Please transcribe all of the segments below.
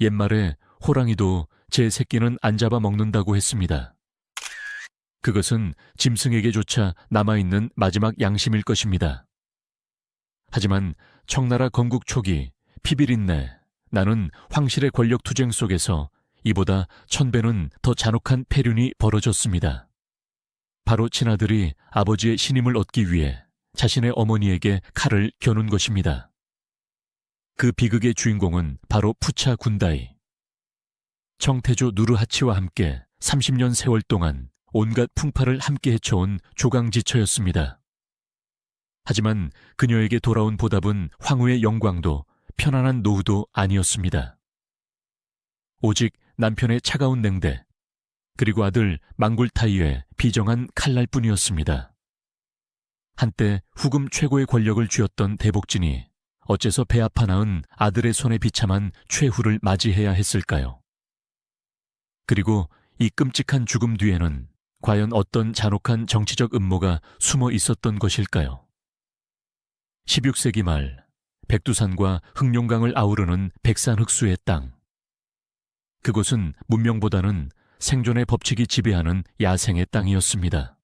옛말에 호랑이도 제 새끼는 안 잡아먹는다고 했습니다. 그것은 짐승에게조차 남아있는 마지막 양심일 것입니다. 하지만 청나라 건국 초기 피비린내, 나는 황실의 권력 투쟁 속에서 이보다 1000배는 더 잔혹한 폐륜이 벌어졌습니다. 바로 친아들이 아버지의 신임을 얻기 위해 자신의 어머니에게 칼을 겨눈 것입니다. 그 비극의 주인공은 바로 푸차 군다이. 청태조 누르하치와 함께 30년 세월 동안 온갖 풍파를 함께 헤쳐온 조강지처였습니다. 하지만 그녀에게 돌아온 보답은 황후의 영광도 편안한 노후도 아니었습니다. 오직 남편의 차가운 냉대, 그리고 아들 망굴타이의 비정한 칼날뿐이었습니다. 한때 후금 최고의 권력을 쥐었던 대복진이 어째서 배 아파 낳은 아들의 손에 비참한 최후를 맞이해야 했을까요? 그리고 이 끔찍한 죽음 뒤에는 과연 어떤 잔혹한 정치적 음모가 숨어 있었던 것일까요? 16세기 말 백두산과 흑룡강을 아우르는 백산흑수의 땅. 그곳은 문명보다는 생존의 법칙이 지배하는 야생의 땅이었습니다.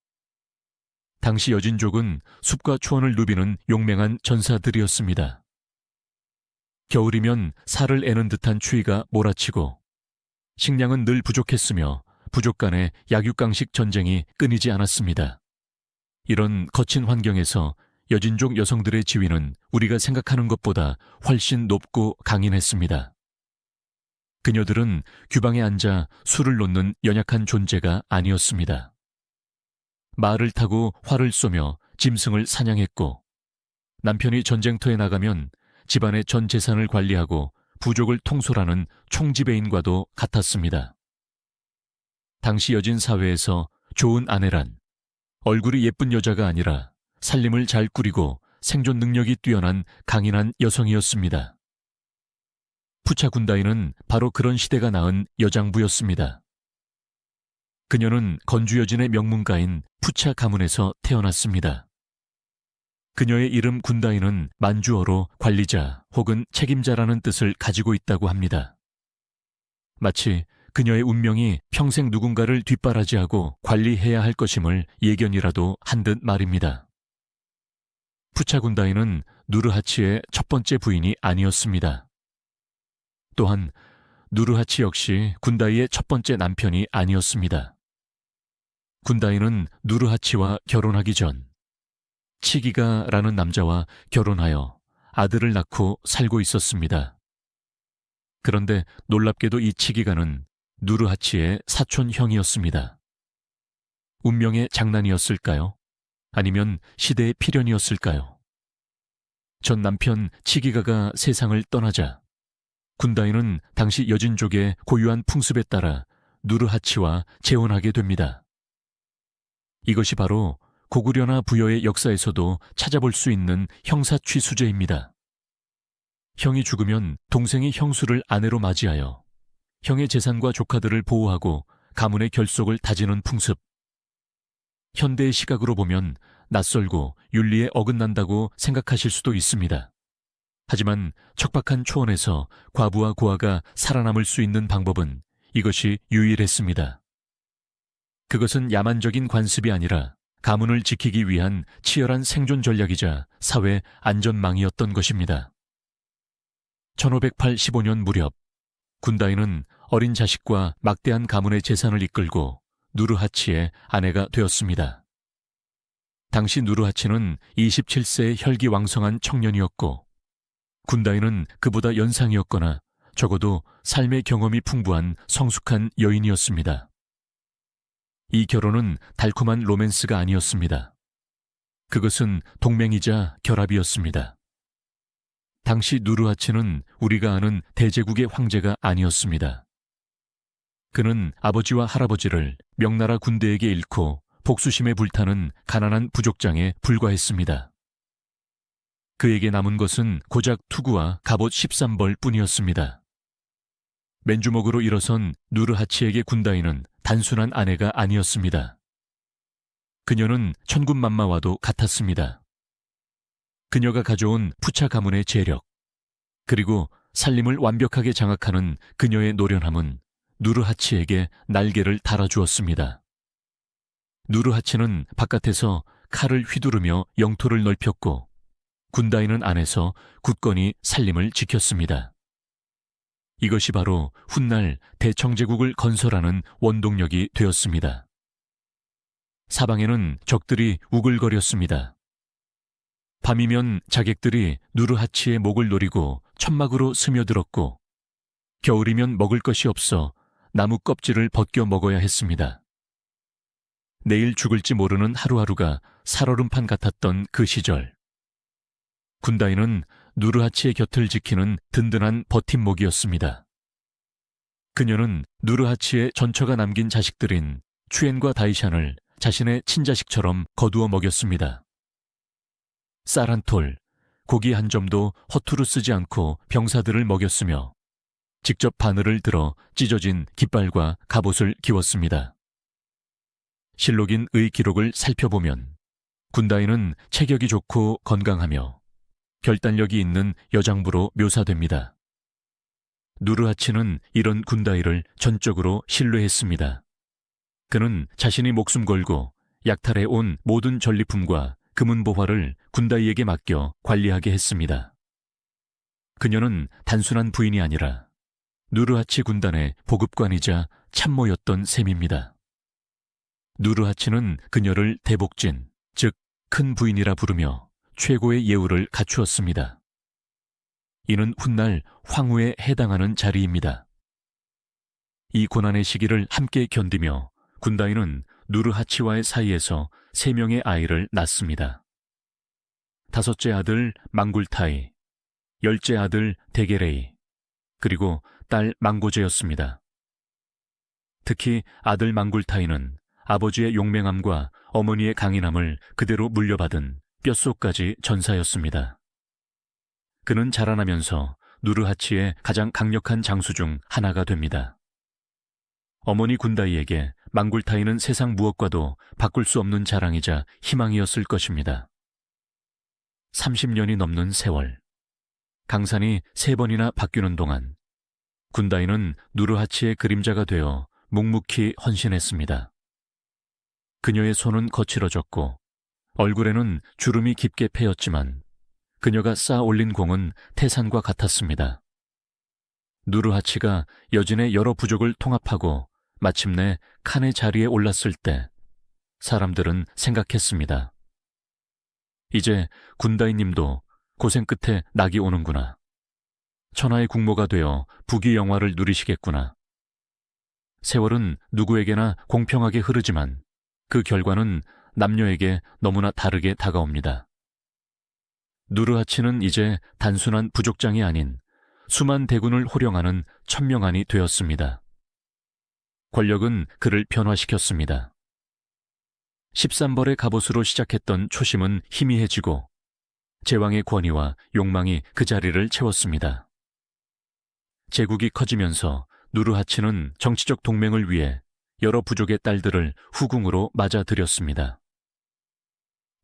당시 여진족은 숲과 초원을 누비는 용맹한 전사들이었습니다. 겨울이면 살을 애는 듯한 추위가 몰아치고 식량은 늘 부족했으며 부족 간의 약육강식 전쟁이 끊이지 않았습니다. 이런 거친 환경에서 여진족 여성들의 지위는 우리가 생각하는 것보다 훨씬 높고 강인했습니다. 그녀들은 규방에 앉아 술을 놓는 연약한 존재가 아니었습니다. 말을 타고 활을 쏘며 짐승을 사냥했고, 남편이 전쟁터에 나가면 집안의 전 재산을 관리하고 부족을 통솔하는 총지배인과도 같았습니다. 당시 여진 사회에서 좋은 아내란 얼굴이 예쁜 여자가 아니라 살림을 잘 꾸리고 생존 능력이 뛰어난 강인한 여성이었습니다. 푸차 군다이는 바로 그런 시대가 낳은 여장부였습니다. 그녀는 건주 여진의 명문가인 푸차 가문에서 태어났습니다. 그녀의 이름 군다이는 만주어로 관리자 혹은 책임자라는 뜻을 가지고 있다고 합니다. 마치 그녀의 운명이 평생 누군가를 뒷바라지하고 관리해야 할 것임을 예견이라도 한 듯 말입니다. 푸차 군다이는 누르하치의 첫 번째 부인이 아니었습니다. 또한 누르하치 역시 군다이의 첫 번째 남편이 아니었습니다. 군다이는 누르하치와 결혼하기 전 치기가라는 남자와 결혼하여 아들을 낳고 살고 있었습니다. 그런데 놀랍게도 이 치기가는 누르하치의 사촌 형이었습니다. 운명의 장난이었을까요? 아니면 시대의 필연이었을까요? 전 남편 치기가가 세상을 떠나자 군다이는 당시 여진족의 고유한 풍습에 따라 누르하치와 재혼하게 됩니다. 이것이 바로 고구려나 부여의 역사에서도 찾아볼 수 있는 형사취수제입니다. 형이 죽으면 동생이 형수를 아내로 맞이하여 형의 재산과 조카들을 보호하고 가문의 결속을 다지는 풍습. 현대의 시각으로 보면 낯설고 윤리에 어긋난다고 생각하실 수도 있습니다. 하지만 척박한 초원에서 과부와 고아가 살아남을 수 있는 방법은 이것이 유일했습니다. 그것은 야만적인 관습이 아니라 가문을 지키기 위한 치열한 생존 전략이자 사회 안전망이었던 것입니다. 1585년 무렵 군다이는 어린 자식과 막대한 가문의 재산을 이끌고 누르하치의 아내가 되었습니다. 당시 누르하치는 27세의 혈기왕성한 청년이었고 군다이는 그보다 연상이었거나 적어도 삶의 경험이 풍부한 성숙한 여인이었습니다. 이 결혼은 달콤한 로맨스가 아니었습니다. 그것은 동맹이자 결합이었습니다. 당시 누르하치는 우리가 아는 대제국의 황제가 아니었습니다. 그는 아버지와 할아버지를 명나라 군대에게 잃고 복수심에 불타는 가난한 부족장에 불과했습니다. 그에게 남은 것은 고작 투구와 갑옷 13벌 뿐이었습니다. 맨주먹으로 일어선 누르하치에게 군다이는 단순한 아내가 아니었습니다. 그녀는 천군만마와도 같았습니다. 그녀가 가져온 푸차 가문의 재력, 그리고 살림을 완벽하게 장악하는 그녀의 노련함은 누르하치에게 날개를 달아주었습니다. 누르하치는 바깥에서 칼을 휘두르며 영토를 넓혔고 군다이는 안에서 굳건히 살림을 지켰습니다. 이것이 바로 훗날 대청제국을 건설하는 원동력이 되었습니다. 사방에는 적들이 우글거렸습니다. 밤이면 자객들이 누르하치의 목을 노리고 천막으로 스며들었고 겨울이면 먹을 것이 없어 나무 껍질을 벗겨 먹어야 했습니다. 내일 죽을지 모르는 하루하루가 살얼음판 같았던 그 시절. 군다이는 누르하치의 곁을 지키는 든든한 버팀목이었습니다. 그녀는 누르하치의 전처가 남긴 자식들인 추엔과 다이샨을 자신의 친자식처럼 거두어 먹였습니다. 쌀 한 톨, 고기 한 점도 허투루 쓰지 않고 병사들을 먹였으며 직접 바늘을 들어 찢어진 깃발과 갑옷을 기웠습니다. 실록인 의 기록을 살펴보면 군다이는 체격이 좋고 건강하며 결단력이 있는 여장부로 묘사됩니다. 누르하치는 이런 군다이를 전적으로 신뢰했습니다. 그는 자신이 목숨 걸고 약탈해 온 모든 전리품과 금은보화를 군다이에게 맡겨 관리하게 했습니다. 그녀는 단순한 부인이 아니라 누르하치 군단의 보급관이자 참모였던 셈입니다. 누르하치는 그녀를 대복진, 즉 큰 부인이라 부르며 최고의 예우를 갖추었습니다. 이는 훗날 황후에 해당하는 자리입니다. 이 고난의 시기를 함께 견디며 군다이는 누르하치와의 사이에서 3명의 아이를 낳습니다. 5째 아들 망굴타이, 10째 아들 데게레이, 그리고 딸 망고제였습니다. 특히 아들 망굴타이는 아버지의 용맹함과 어머니의 강인함을 그대로 물려받은 뼛속까지 전사였습니다. 그는 자라나면서 누르하치의 가장 강력한 장수 중 하나가 됩니다. 어머니 군다이에게 망굴타이는 세상 무엇과도 바꿀 수 없는 자랑이자 희망이었을 것입니다. 30년이 넘는 세월, 강산이 3번이나 바뀌는 동안 군다이는 누르하치의 그림자가 되어 묵묵히 헌신했습니다. 그녀의 손은 거칠어졌고 얼굴에는 주름이 깊게 패였지만 그녀가 쌓아 올린 공은 태산과 같았습니다. 누르하치가 여진의 여러 부족을 통합하고 마침내 칸의 자리에 올랐을 때 사람들은 생각했습니다. 이제 군다이님도 고생 끝에 낙이 오는구나. 천하의 국모가 되어 부귀영화를 누리시겠구나. 세월은 누구에게나 공평하게 흐르지만 그 결과는 남녀에게 너무나 다르게 다가옵니다. 누르하치는 이제 단순한 부족장이 아닌 수만 대군을 호령하는 천명안이 되었습니다. 권력은 그를 변화시켰습니다. 13벌의 갑옷으로 시작했던 초심은 희미해지고 제왕의 권위와 욕망이 그 자리를 채웠습니다. 제국이 커지면서 누르하치는 정치적 동맹을 위해 여러 부족의 딸들을 후궁으로 맞아들였습니다.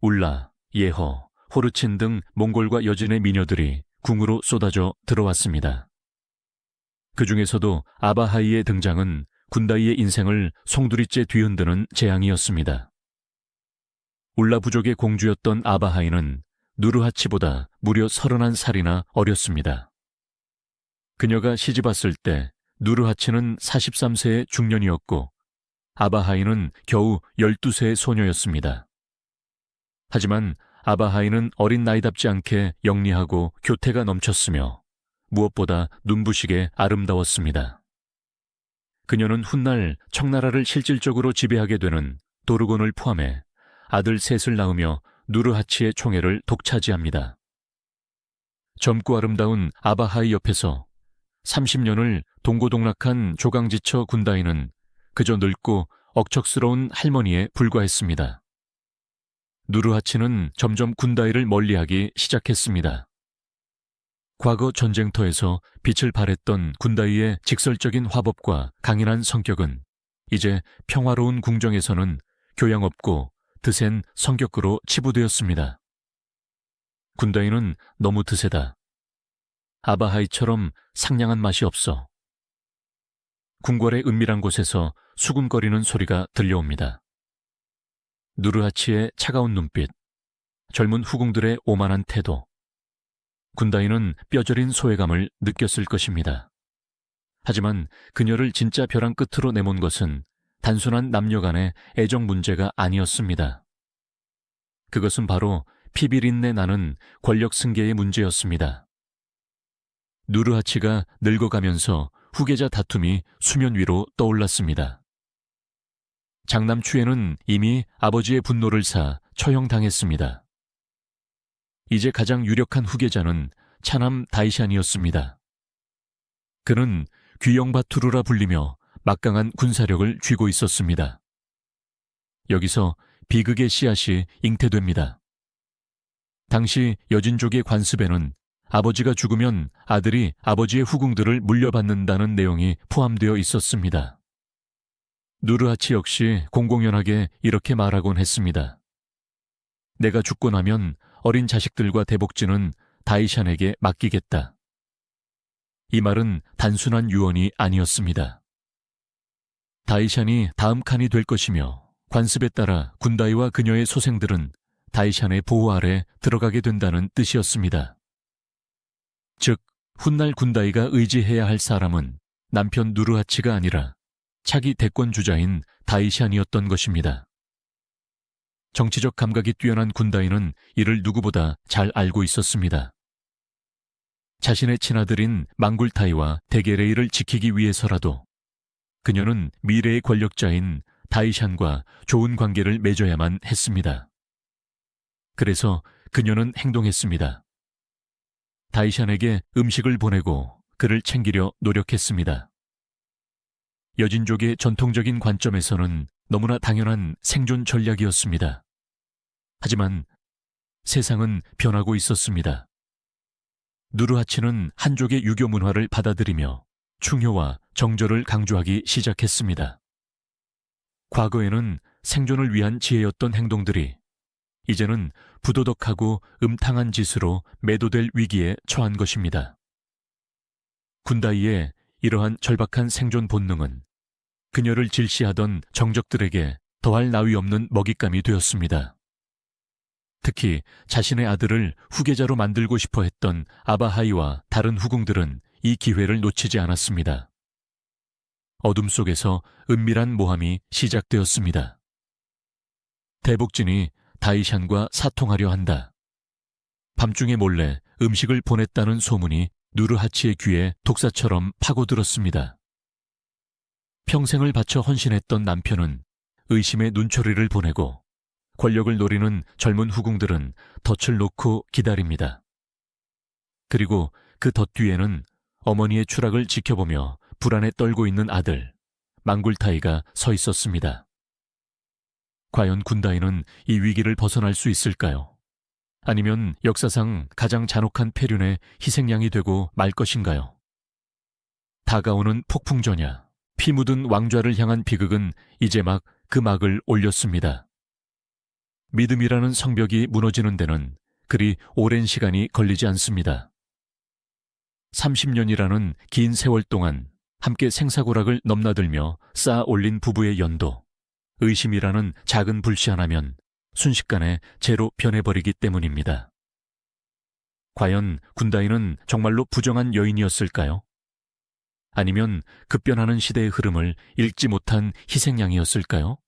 울라, 예허, 호르친 등 몽골과 여진의 미녀들이 궁으로 쏟아져 들어왔습니다. 그 중에서도 아바하이의 등장은 군다이의 인생을 송두리째 뒤흔드는 재앙이었습니다. 울라 부족의 공주였던 아바하이는 누르하치보다 무려 31살이나 어렸습니다. 그녀가 시집왔을 때 누르하치는 43세의 중년이었고 아바하이는 겨우 12세의 소녀였습니다. 하지만 아바하이는 어린 나이답지 않게 영리하고 교태가 넘쳤으며 무엇보다 눈부시게 아름다웠습니다. 그녀는 훗날 청나라를 실질적으로 지배하게 되는 도르곤을 포함해 아들 셋을 낳으며 누르하치의 총애를 독차지합니다. 젊고 아름다운 아바하이 옆에서 30년을 동고동락한 조강지처 군다이는 그저 늙고 억척스러운 할머니에 불과했습니다. 누르하치는 점점 군다이를 멀리하기 시작했습니다. 과거 전쟁터에서 빛을 발했던 군다이의 직설적인 화법과 강인한 성격은 이제 평화로운 궁정에서는 교양 없고 드센 성격으로 치부되었습니다. 군다이는 너무 드세다. 아바하이처럼 상냥한 맛이 없어. 궁궐의 은밀한 곳에서 수군거리는 소리가 들려옵니다. 누르하치의 차가운 눈빛, 젊은 후궁들의 오만한 태도. 군다이는 뼈저린 소외감을 느꼈을 것입니다. 하지만 그녀를 진짜 벼랑 끝으로 내몬 것은 단순한 남녀 간의 애정 문제가 아니었습니다. 그것은 바로 피비린내 나는 권력 승계의 문제였습니다. 누르하치가 늙어가면서 후계자 다툼이 수면 위로 떠올랐습니다. 장남추에는 이미 아버지의 분노를 사 처형당했습니다. 이제 가장 유력한 후계자는 차남 다이샨이었습니다. 그는 귀영바투르라 불리며 막강한 군사력을 쥐고 있었습니다. 여기서 비극의 씨앗이 잉태됩니다. 당시 여진족의 관습에는 아버지가 죽으면 아들이 아버지의 후궁들을 물려받는다는 내용이 포함되어 있었습니다. 누르하치 역시 공공연하게 이렇게 말하곤 했습니다. 내가 죽고 나면 어린 자식들과 대복지는 다이샨에게 맡기겠다. 이 말은 단순한 유언이 아니었습니다. 다이샨이 다음 칸이 될 것이며 관습에 따라 군다이와 그녀의 소생들은 다이샨의 보호 아래 들어가게 된다는 뜻이었습니다. 즉, 훗날 군다이가 의지해야 할 사람은 남편 누르하치가 아니라 차기 대권주자인 다이샨이었던 것입니다. 정치적 감각이 뛰어난 군다이는 이를 누구보다 잘 알고 있었습니다. 자신의 친아들인 망굴타이와 데게레이를 지키기 위해서라도 그녀는 미래의 권력자인 다이샨과 좋은 관계를 맺어야만 했습니다. 그래서 그녀는 행동했습니다. 다이샨에게 음식을 보내고 그를 챙기려 노력했습니다. 여진족의 전통적인 관점에서는 너무나 당연한 생존 전략이었습니다. 하지만 세상은 변하고 있었습니다. 누르하치는 한족의 유교 문화를 받아들이며 충효와 정절을 강조하기 시작했습니다. 과거에는 생존을 위한 지혜였던 행동들이 이제는 부도덕하고 음탕한 짓으로 매도될 위기에 처한 것입니다. 군다이의 이러한 절박한 생존 본능은 그녀를 질시하던 정적들에게 더할 나위 없는 먹잇감이 되었습니다. 특히 자신의 아들을 후계자로 만들고 싶어 했던 아바하이와 다른 후궁들은 이 기회를 놓치지 않았습니다. 어둠 속에서 은밀한 모함이 시작되었습니다. 대복진이 다이샨과 사통하려 한다. 밤중에 몰래 음식을 보냈다는 소문이 누르하치의 귀에 독사처럼 파고들었습니다. 평생을 바쳐 헌신했던 남편은 의심의 눈초리를 보내고 권력을 노리는 젊은 후궁들은 덫을 놓고 기다립니다. 그리고 그 덫 뒤에는 어머니의 추락을 지켜보며 불안에 떨고 있는 아들, 망굴타이가 서 있었습니다. 과연 군다이는 이 위기를 벗어날 수 있을까요? 아니면 역사상 가장 잔혹한 폐륜의 희생양이 되고 말 것인가요? 다가오는 폭풍전야, 피 묻은 왕좌를 향한 비극은 이제 막 그 막을 올렸습니다. 믿음이라는 성벽이 무너지는 데는 그리 오랜 시간이 걸리지 않습니다. 30년이라는 긴 세월 동안 함께 생사고락을 넘나들며 쌓아 올린 부부의 연도, 의심이라는 작은 불씨 하나면 순식간에 재로 변해버리기 때문입니다. 과연 군다이는 정말로 부정한 여인이었을까요? 아니면 급변하는 시대의 흐름을 읽지 못한 희생양이었을까요?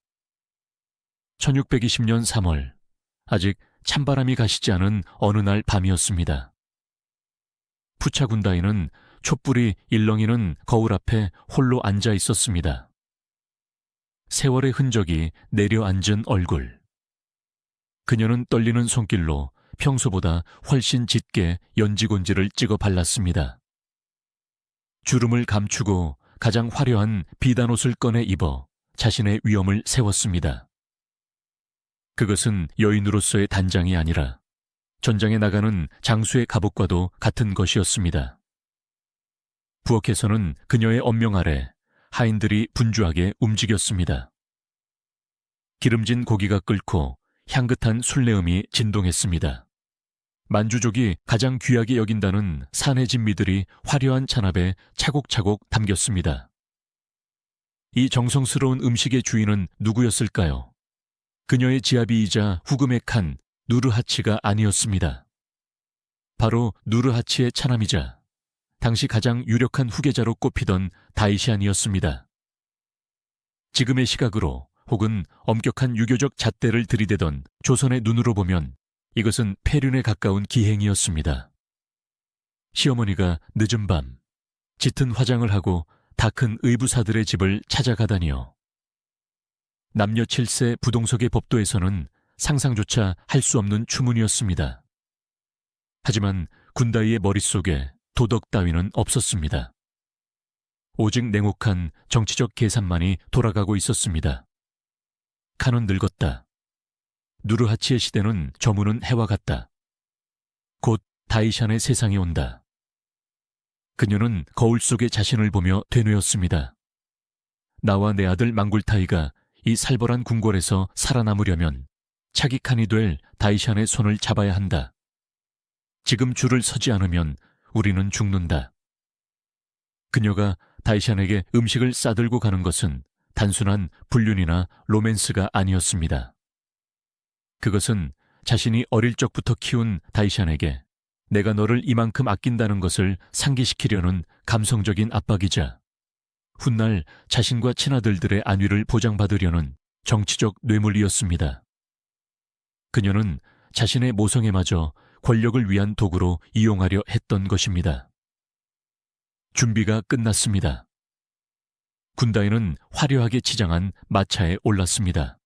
1620년 3월, 아직 찬바람이 가시지 않은 어느 날 밤이었습니다. 푸차 군다이는 촛불이 일렁이는 거울 앞에 홀로 앉아 있었습니다. 세월의 흔적이 내려앉은 얼굴. 그녀는 떨리는 손길로 평소보다 훨씬 짙게 연지곤지를 찍어 발랐습니다. 주름을 감추고 가장 화려한 비단옷을 꺼내 입어 자신의 위엄을 세웠습니다. 그것은 여인으로서의 단장이 아니라 전장에 나가는 장수의 갑옷과도 같은 것이었습니다. 부엌에서는 그녀의 엄명 아래 하인들이 분주하게 움직였습니다. 기름진 고기가 끓고 향긋한 술내음이 진동했습니다. 만주족이 가장 귀하게 여긴다는 산의 진미들이 화려한 잔압에 차곡차곡 담겼습니다. 이 정성스러운 음식의 주인은 누구였을까요? 그녀의 지아비이자 후금의 칸 누르하치가 아니었습니다. 바로 누르하치의 차남이자 당시 가장 유력한 후계자로 꼽히던 다이시안이었습니다. 지금의 시각으로 혹은 엄격한 유교적 잣대를 들이대던 조선의 눈으로 보면 이것은 폐륜에 가까운 기행이었습니다. 시어머니가 늦은 밤 짙은 화장을 하고 다 큰 의부사들의 집을 찾아가다니요. 남녀 7세 부동석의 법도에서는 상상조차 할 수 없는 추문이었습니다. 하지만 군다이의 머릿속에 도덕 따위는 없었습니다. 오직 냉혹한 정치적 계산만이 돌아가고 있었습니다. 칸은 늙었다. 누르하치의 시대는 저무는 해와 같다. 곧 다이샨의 세상이 온다. 그녀는 거울 속에 자신을 보며 되뇌었습니다. 나와 내 아들 망굴타이가 이 살벌한 궁궐에서 살아남으려면 차기 칸이 될 다이샨의 손을 잡아야 한다. 지금 줄을 서지 않으면 우리는 죽는다. 그녀가 다이샨에게 음식을 싸들고 가는 것은 단순한 불륜이나 로맨스가 아니었습니다. 그것은 자신이 어릴 적부터 키운 다이샨에게 내가 너를 이만큼 아낀다는 것을 상기시키려는 감성적인 압박이자 훗날 자신과 친아들들의 안위를 보장받으려는 정치적 뇌물이었습니다. 그녀는 자신의 모성애마저 권력을 위한 도구로 이용하려 했던 것입니다. 준비가 끝났습니다. 군다이는 화려하게 치장한 마차에 올랐습니다.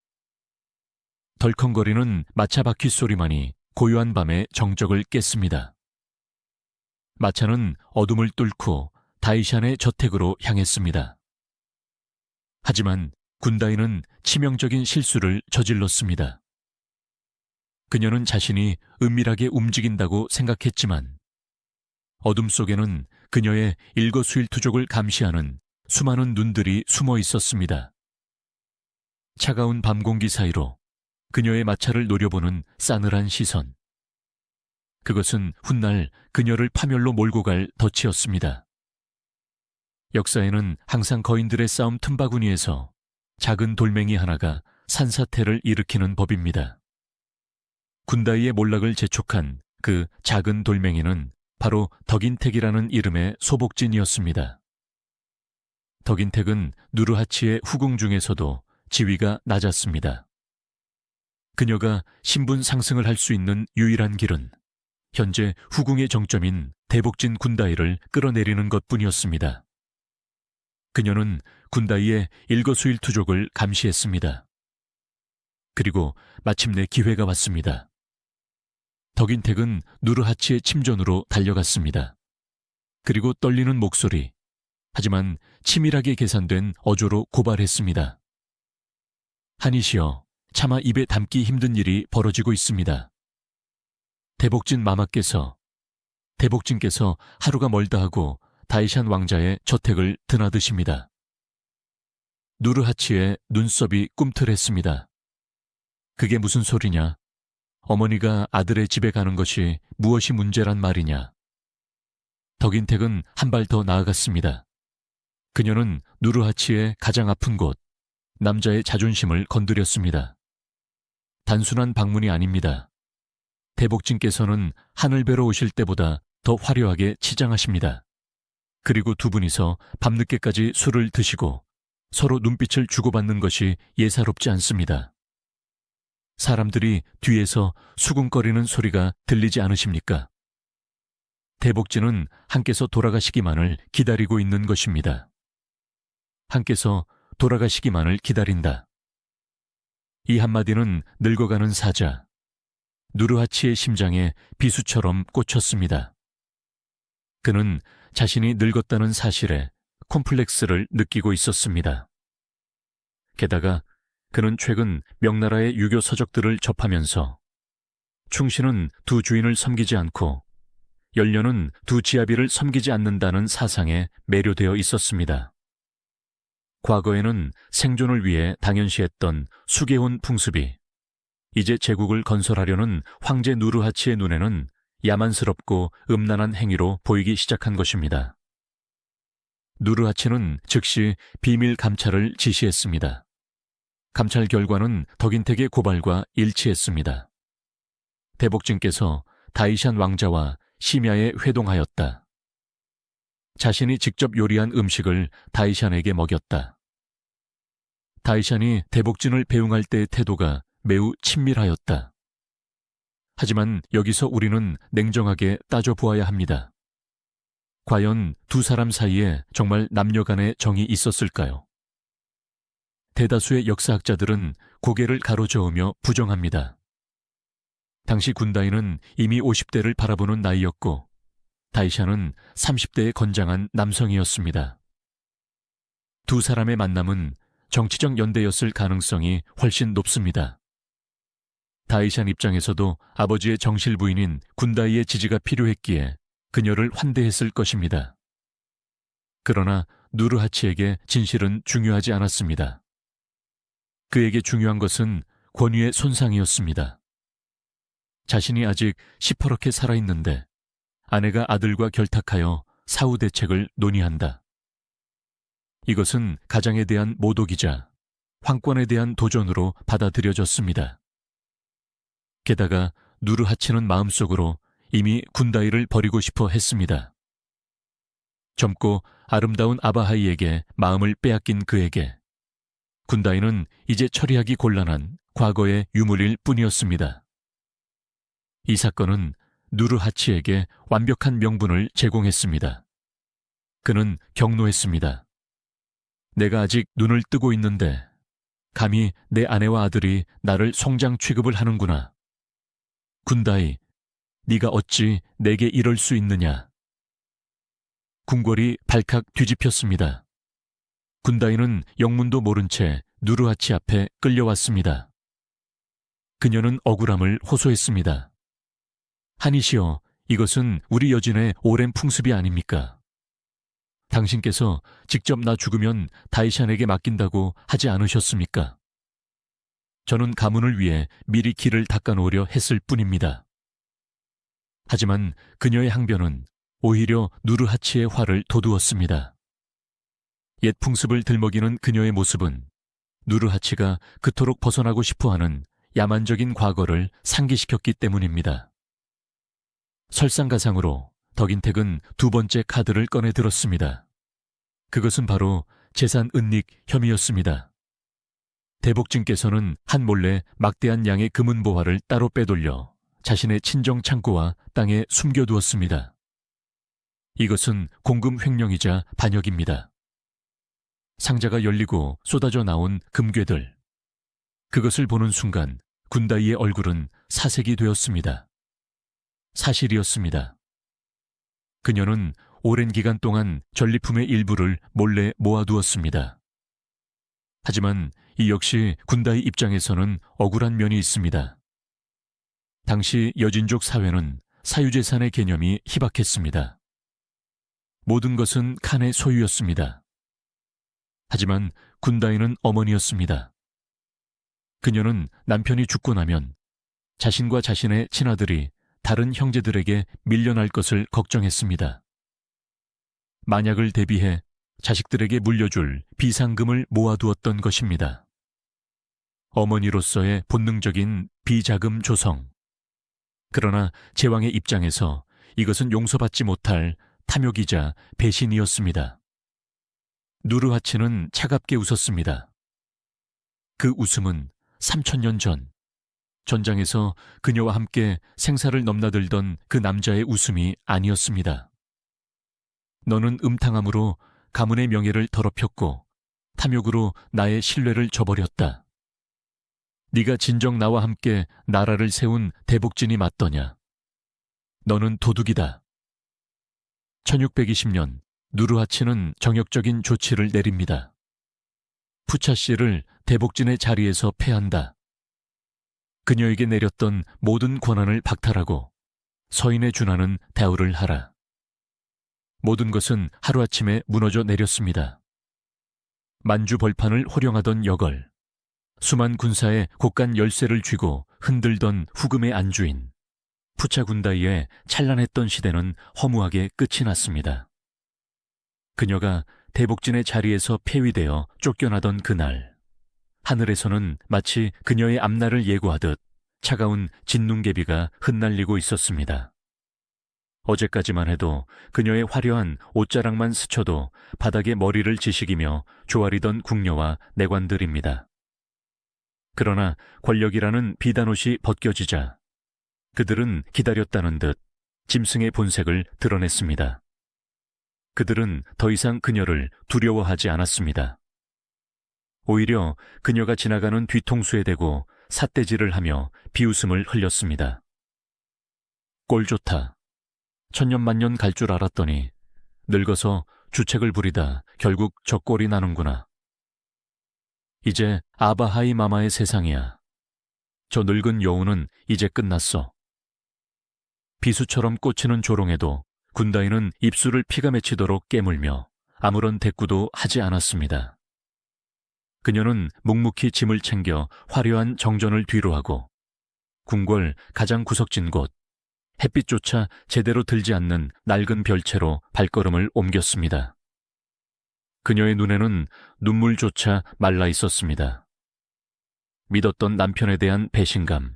덜컹거리는 마차 바퀴 소리만이 고요한 밤의 정적을 깼습니다. 마차는 어둠을 뚫고 다이샨의 저택으로 향했습니다. 하지만 군다이는 치명적인 실수를 저질렀습니다. 그녀는 자신이 은밀하게 움직인다고 생각했지만 어둠 속에는 그녀의 일거수일투족을 감시하는 수많은 눈들이 숨어 있었습니다. 차가운 밤 공기 사이로 그녀의 마차를 노려보는 싸늘한 시선. 그것은 훗날 그녀를 파멸로 몰고 갈 덫이었습니다. 역사에는 항상 거인들의 싸움 틈바구니에서 작은 돌멩이 하나가 산사태를 일으키는 법입니다. 군다이의 몰락을 재촉한 그 작은 돌멩이는 바로 덕인택이라는 이름의 소복진이었습니다. 덕인택은 누르하치의 후궁 중에서도 지위가 낮았습니다. 그녀가 신분 상승을 할 수 있는 유일한 길은 현재 후궁의 정점인 대복진 군다이를 끌어내리는 것뿐이었습니다. 그녀는 군다이의 일거수일투족을 감시했습니다. 그리고 마침내 기회가 왔습니다. 덕인택은 누르하치의 침전으로 달려갔습니다. 그리고 떨리는 목소리, 하지만 치밀하게 계산된 어조로 고발했습니다. 한이시여, 차마 입에 담기 힘든 일이 벌어지고 있습니다. 대복진께서 하루가 멀다 하고 다이샨 왕자의 저택을 드나드십니다. 누르하치의 눈썹이 꿈틀했습니다. 그게 무슨 소리냐? 어머니가 아들의 집에 가는 것이 무엇이 문제란 말이냐? 덕인택은 한 발 더 나아갔습니다. 그녀는 누르하치의 가장 아픈 곳, 남자의 자존심을 건드렸습니다. 단순한 방문이 아닙니다. 대복진께서는 하늘배로 오실 때보다 더 화려하게 치장하십니다. 그리고 두 분이서 밤늦게까지 술을 드시고 서로 눈빛을 주고받는 것이 예사롭지 않습니다. 사람들이 뒤에서 수군거리는 소리가 들리지 않으십니까? 대복진은 하께서 돌아가시기만을 기다리고 있는 것입니다. 하께서 돌아가시기만을 기다린다. 이 한마디는 늙어가는 사자, 누르하치의 심장에 비수처럼 꽂혔습니다. 그는 자신이 늙었다는 사실에 콤플렉스를 느끼고 있었습니다. 게다가 그는 최근 명나라의 유교 서적들을 접하면서 충신은 두 주인을 섬기지 않고 연료는 두 지아비를 섬기지 않는다는 사상에 매료되어 있었습니다. 과거에는 생존을 위해 당연시했던 수개혼 풍습이 이제 제국을 건설하려는 황제 누르하치의 눈에는 야만스럽고 음란한 행위로 보이기 시작한 것입니다. 누르하치는 즉시 비밀 감찰을 지시했습니다. 감찰 결과는 덕인택의 고발과 일치했습니다. 대복진께서 다이샨 왕자와 심야에 회동하였다. 자신이 직접 요리한 음식을 다이샨에게 먹였다. 다이샨이 대복진을 배웅할 때의 태도가 매우 친밀하였다. 하지만 여기서 우리는 냉정하게 따져보아야 합니다. 과연 두 사람 사이에 정말 남녀 간의 정이 있었을까요? 대다수의 역사학자들은 고개를 가로저으며 부정합니다. 당시 군다이는 이미 50대를 바라보는 나이였고 다이샨은 30대의 건장한 남성이었습니다. 두 사람의 만남은 정치적 연대였을 가능성이 훨씬 높습니다. 다이샨 입장에서도 아버지의 정실 부인인 군다이의 지지가 필요했기에 그녀를 환대했을 것입니다. 그러나 누르하치에게 진실은 중요하지 않았습니다. 그에게 중요한 것은 권위의 손상이었습니다. 자신이 아직 시퍼렇게 살아있는데 아내가 아들과 결탁하여 사후 대책을 논의한다. 이것은 가장에 대한 모독이자 황권에 대한 도전으로 받아들여졌습니다. 게다가 누르하치는 마음속으로 이미 군다이를 버리고 싶어 했습니다. 젊고 아름다운 아바하이에게 마음을 빼앗긴 그에게 군다이는 이제 처리하기 곤란한 과거의 유물일 뿐이었습니다. 이 사건은 누르하치에게 완벽한 명분을 제공했습니다. 그는 경노했습니다. 내가 아직 눈을 뜨고 있는데 감히 내 아내와 아들이 나를 송장 취급을 하는구나. 군다이, 네가 어찌 내게 이럴 수 있느냐. 궁궐이 발칵 뒤집혔습니다. 군다이는 영문도 모른 채 누르하치 앞에 끌려왔습니다. 그녀는 억울함을 호소했습니다. 하니시여, 이것은 우리 여진의 오랜 풍습이 아닙니까? 당신께서 직접 나 죽으면 다이샨에게 맡긴다고 하지 않으셨습니까? 저는 가문을 위해 미리 길을 닦아놓으려 했을 뿐입니다. 하지만 그녀의 항변은 오히려 누르하치의 화를 돋우었습니다. 옛 풍습을 들먹이는 그녀의 모습은 누르하치가 그토록 벗어나고 싶어하는 야만적인 과거를 상기시켰기 때문입니다. 설상가상으로 덕인택은 두 번째 카드를 꺼내 들었습니다. 그것은 바로 재산 은닉 혐의였습니다. 대복진께서는 한 몰래 막대한 양의 금은보화를 따로 빼돌려 자신의 친정 창고와 땅에 숨겨두었습니다. 이것은 공금 횡령이자 반역입니다. 상자가 열리고 쏟아져 나온 금괴들. 그것을 보는 순간 군다이의 얼굴은 사색이 되었습니다. 사실이었습니다. 그녀는 오랜 기간 동안 전리품의 일부를 몰래 모아두었습니다. 하지만 이 역시 군다이 입장에서는 억울한 면이 있습니다. 당시 여진족 사회는 사유재산의 개념이 희박했습니다. 모든 것은 칸의 소유였습니다. 하지만 군다이는 어머니였습니다. 그녀는 남편이 죽고 나면 자신과 자신의 친아들이 다른 형제들에게 밀려날 것을 걱정했습니다. 만약을 대비해 자식들에게 물려줄 비상금을 모아두었던 것입니다. 어머니로서의 본능적인 비자금 조성. 그러나 제왕의 입장에서 이것은 용서받지 못할 탐욕이자 배신이었습니다. 누르하치는 차갑게 웃었습니다. 그 웃음은 3000년 전, 전장에서 그녀와 함께 생사를 넘나들던 그 남자의 웃음이 아니었습니다. 너는 음탕함으로 가문의 명예를 더럽혔고 탐욕으로 나의 신뢰를 저버렸다. 네가 진정 나와 함께 나라를 세운 대복진이 맞더냐? 너는 도둑이다. 1620년 누르하치는 정역적인 조치를 내립니다. 푸차 씨를 대복진의 자리에서 폐한다. 그녀에게 내렸던 모든 권한을 박탈하고 서인의 준하는 대우를 하라. 모든 것은 하루아침에 무너져 내렸습니다. 만주 벌판을 호령하던 여걸, 수만 군사의 곡간 열쇠를 쥐고 흔들던 후금의 안주인, 푸차 군다이의 찬란했던 시대는 허무하게 끝이 났습니다. 그녀가 대복진의 자리에서 폐위되어 쫓겨나던 그날, 하늘에서는 마치 그녀의 앞날을 예고하듯 차가운 진눈개비가 흩날리고 있었습니다. 어제까지만 해도 그녀의 화려한 옷자락만 스쳐도 바닥에 머리를 지식이며 조아리던 궁녀와 내관들입니다. 그러나 권력이라는 비단옷이 벗겨지자 그들은 기다렸다는 듯 짐승의 본색을 드러냈습니다. 그들은 더 이상 그녀를 두려워하지 않았습니다. 오히려 그녀가 지나가는 뒤통수에 대고 삿대질을 하며 비웃음을 흘렸습니다. 꼴 좋다. 천년만년 갈 줄 알았더니 늙어서 주책을 부리다 결국 저 꼴이 나는구나. 이제 아바하이 마마의 세상이야. 저 늙은 여우는 이제 끝났어. 비수처럼 꽂히는 조롱에도 군다이는 입술을 피가 맺히도록 깨물며 아무런 대꾸도 하지 않았습니다. 그녀는 묵묵히 짐을 챙겨 화려한 정전을 뒤로하고 궁궐 가장 구석진 곳, 햇빛조차 제대로 들지 않는 낡은 별채로 발걸음을 옮겼습니다. 그녀의 눈에는 눈물조차 말라 있었습니다. 믿었던 남편에 대한 배신감,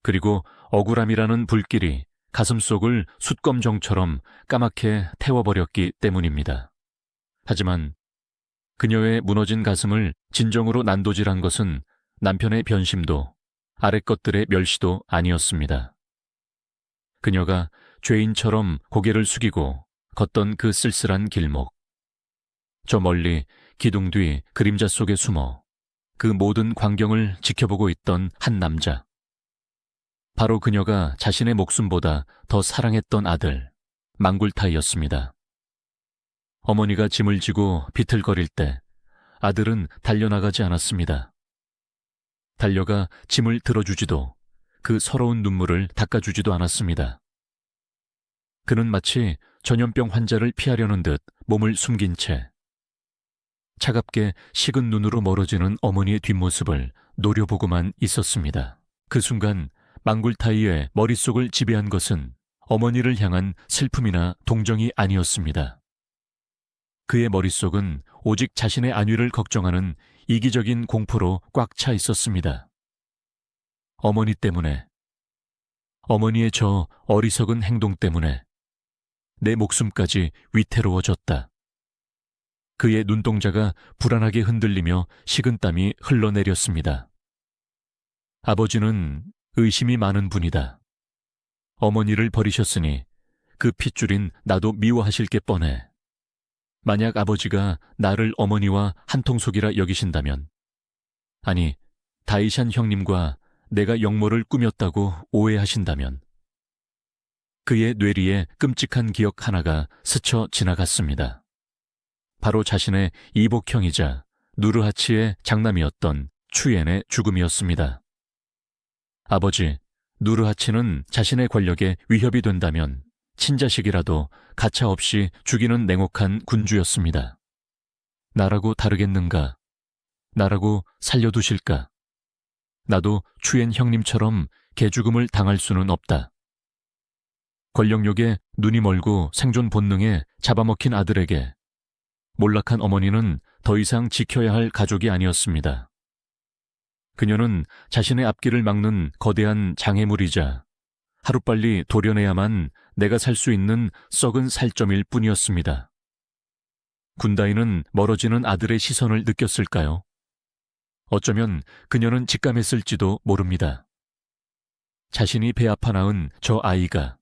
그리고 억울함이라는 불길이 가슴속을 숯검정처럼 까맣게 태워버렸기 때문입니다. 하지만 그녀의 무너진 가슴을 진정으로 난도질한 것은 남편의 변심도 아랫 것들의 멸시도 아니었습니다. 그녀가 죄인처럼 고개를 숙이고 걷던 그 쓸쓸한 길목, 저 멀리 기둥 뒤 그림자 속에 숨어 그 모든 광경을 지켜보고 있던 한 남자, 바로 그녀가 자신의 목숨보다 더 사랑했던 아들 망굴타이였습니다. 어머니가 짐을 지고 비틀거릴 때 아들은 달려나가지 않았습니다. 달려가 짐을 들어주지도 그 서러운 눈물을 닦아주지도 않았습니다. 그는 마치 전염병 환자를 피하려는 듯 몸을 숨긴 채 차갑게 식은 눈으로 멀어지는 어머니의 뒷모습을 노려보고만 있었습니다. 그 순간 망굴타이의 머릿속을 지배한 것은 어머니를 향한 슬픔이나 동정이 아니었습니다. 그의 머릿속은 오직 자신의 안위를 걱정하는 이기적인 공포로 꽉 차 있었습니다. 어머니 때문에, 어머니의 저 어리석은 행동 때문에 내 목숨까지 위태로워졌다. 그의 눈동자가 불안하게 흔들리며 식은땀이 흘러내렸습니다. 아버지는 의심이 많은 분이다. 어머니를 버리셨으니 그 핏줄인 나도 미워하실 게 뻔해. 만약 아버지가 나를 어머니와 한통속이라 여기신다면, 아니, 다이샨 형님과 내가 역모를 꾸몄다고 오해하신다면, 그의 뇌리에 끔찍한 기억 하나가 스쳐 지나갔습니다. 바로 자신의 이복형이자 누르하치의 장남이었던 추옌의 죽음이었습니다. 아버지, 누르하치는 자신의 권력에 위협이 된다면 친자식이라도 가차없이 죽이는 냉혹한 군주였습니다. 나라고 다르겠는가? 나라고 살려두실까? 나도 추옌 형님처럼 개죽음을 당할 수는 없다. 권력욕에 눈이 멀고 생존 본능에 잡아먹힌 아들에게 몰락한 어머니는 더 이상 지켜야 할 가족이 아니었습니다. 그녀는 자신의 앞길을 막는 거대한 장애물이자 하루빨리 도려내야만 내가 살 수 있는 썩은 살점일 뿐이었습니다. 군다이는 멀어지는 아들의 시선을 느꼈을까요? 어쩌면 그녀는 직감했을지도 모릅니다. 자신이 배 아파 낳은 저 아이가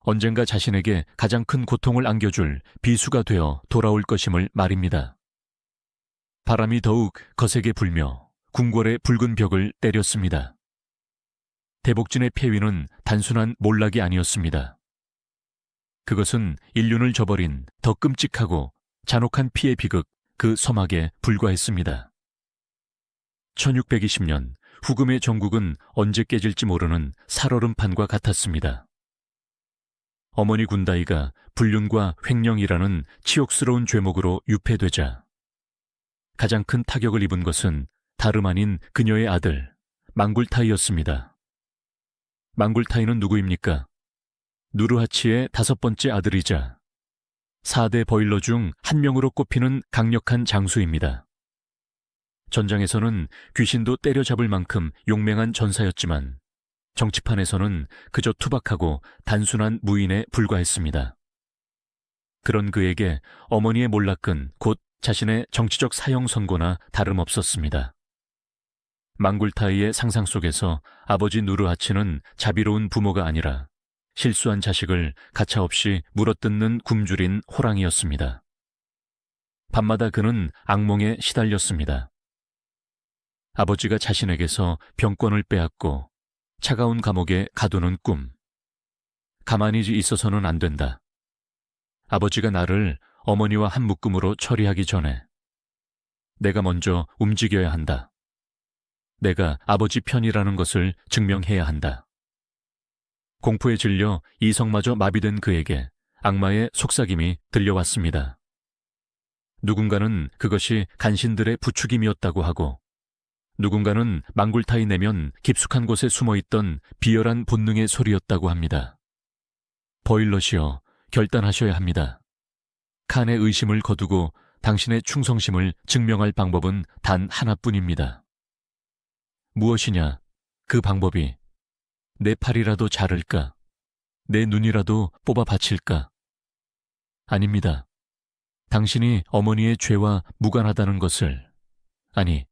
언젠가 자신에게 가장 큰 고통을 안겨줄 비수가 되어 돌아올 것임을 말입니다. 바람이 더욱 거세게 불며 궁궐의 붉은 벽을 때렸습니다. 대복진의 폐위는 단순한 몰락이 아니었습니다. 그것은 인륜을 저버린 더 끔찍하고 잔혹한 피해 비극 그 서막에 불과했습니다. 1620년 후금의 정국은 언제 깨질지 모르는 살얼음판과 같았습니다. 어머니 군다이가 불륜과 횡령이라는 치욕스러운 죄목으로 유폐되자 가장 큰 타격을 입은 것은 다름 아닌 그녀의 아들 망굴타이였습니다. 망굴타이는 누구입니까? 누르하치의 5번째 아들이자 4대 버일러 중 한 명으로 꼽히는 강력한 장수입니다. 전장에서는 귀신도 때려잡을 만큼 용맹한 전사였지만 정치판에서는 그저 투박하고 단순한 무인에 불과했습니다. 그런 그에게 어머니의 몰락은 곧 자신의 정치적 사형 선고나 다름없었습니다. 망굴타이의 상상 속에서 아버지 누르하치는 자비로운 부모가 아니라 실수한 자식을 가차없이 물어뜯는 굶주린 호랑이였습니다. 밤마다 그는 악몽에 시달렸습니다. 아버지가 자신에게서 병권을 빼앗고 차가운 감옥에 가두는 꿈. 가만히 있어서는 안 된다. 아버지가 나를 어머니와 한 묶음으로 처리하기 전에 내가 먼저 움직여야 한다. 내가 아버지 편이라는 것을 증명해야 한다. 공포에 질려 이성마저 마비된 그에게 악마의 속삭임이 들려왔습니다. 누군가는 그것이 간신들의 부추김이었다고 하고 누군가는 망굴타이 내면 깊숙한 곳에 숨어있던 비열한 본능의 소리였다고 합니다. 버일럿이여, 결단하셔야 합니다. 칸의 의심을 거두고 당신의 충성심을 증명할 방법은 단 하나뿐입니다. 무엇이냐? 그 방법이 내 팔이라도 자를까? 내 눈이라도 뽑아 바칠까? 아닙니다. 당신이 어머니의 죄와 무관하다는 것을, 아니,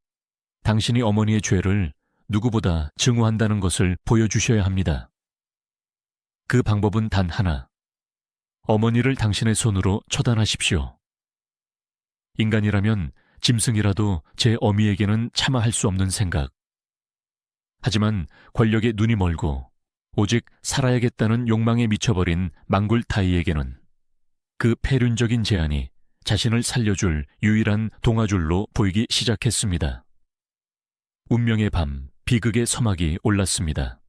당신이 어머니의 죄를 누구보다 증오한다는 것을 보여주셔야 합니다. 그 방법은 단 하나. 어머니를 당신의 손으로 처단하십시오. 인간이라면 짐승이라도 제 어미에게는 차마 할 수 없는 생각. 하지만 권력에 눈이 멀고 오직 살아야겠다는 욕망에 미쳐버린 망굴타이에게는 그 폐륜적인 제안이 자신을 살려줄 유일한 동아줄로 보이기 시작했습니다. 운명의 밤, 비극의 서막이 올랐습니다.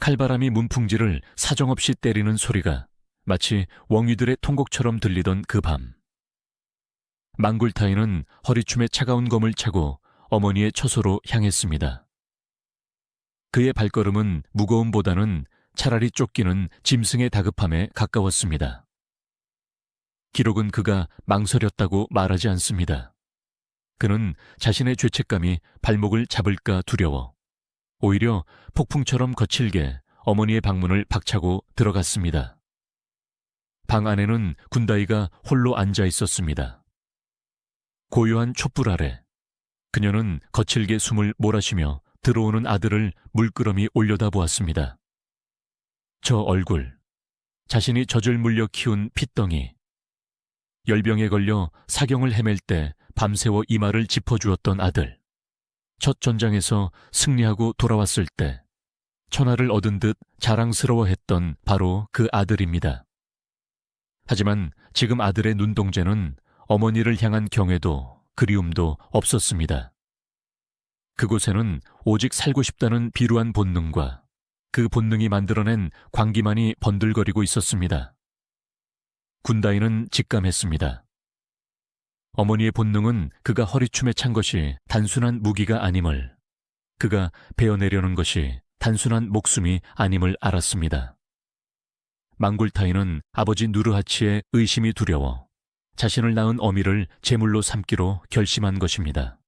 칼바람이 문풍지를 사정없이 때리는 소리가 마치 웡이들의 통곡처럼 들리던 그 밤. 망굴타이는 허리춤에 차가운 검을 차고 어머니의 처소로 향했습니다. 그의 발걸음은 무거움보다는 차라리 쫓기는 짐승의 다급함에 가까웠습니다. 기록은 그가 망설였다고 말하지 않습니다. 그는 자신의 죄책감이 발목을 잡을까 두려워 오히려 폭풍처럼 거칠게 어머니의 방문을 박차고 들어갔습니다. 방 안에는 군다이가 홀로 앉아 있었습니다. 고요한 촛불 아래 그녀는 거칠게 숨을 몰아쉬며 들어오는 아들을 물끄러미 올려다보았습니다. 저 얼굴, 자신이 젖을 물려 키운 핏덩이, 열병에 걸려 사경을 헤맬 때 밤새워 이마를 짚어주었던 아들, 첫 전장에서 승리하고 돌아왔을 때 천하를 얻은 듯 자랑스러워했던 바로 그 아들입니다. 하지만 지금 아들의 눈동자는 어머니를 향한 경애도 그리움도 없었습니다. 그곳에는 오직 살고 싶다는 비루한 본능과 그 본능이 만들어낸 광기만이 번들거리고 있었습니다. 군다이는 직감했습니다. 어머니의 본능은 그가 허리춤에 찬 것이 단순한 무기가 아님을, 그가 베어내려는 것이 단순한 목숨이 아님을 알았습니다. 망굴타이는 아버지 누르하치의 의심이 두려워 자신을 낳은 어미를 제물로 삼기로 결심한 것입니다.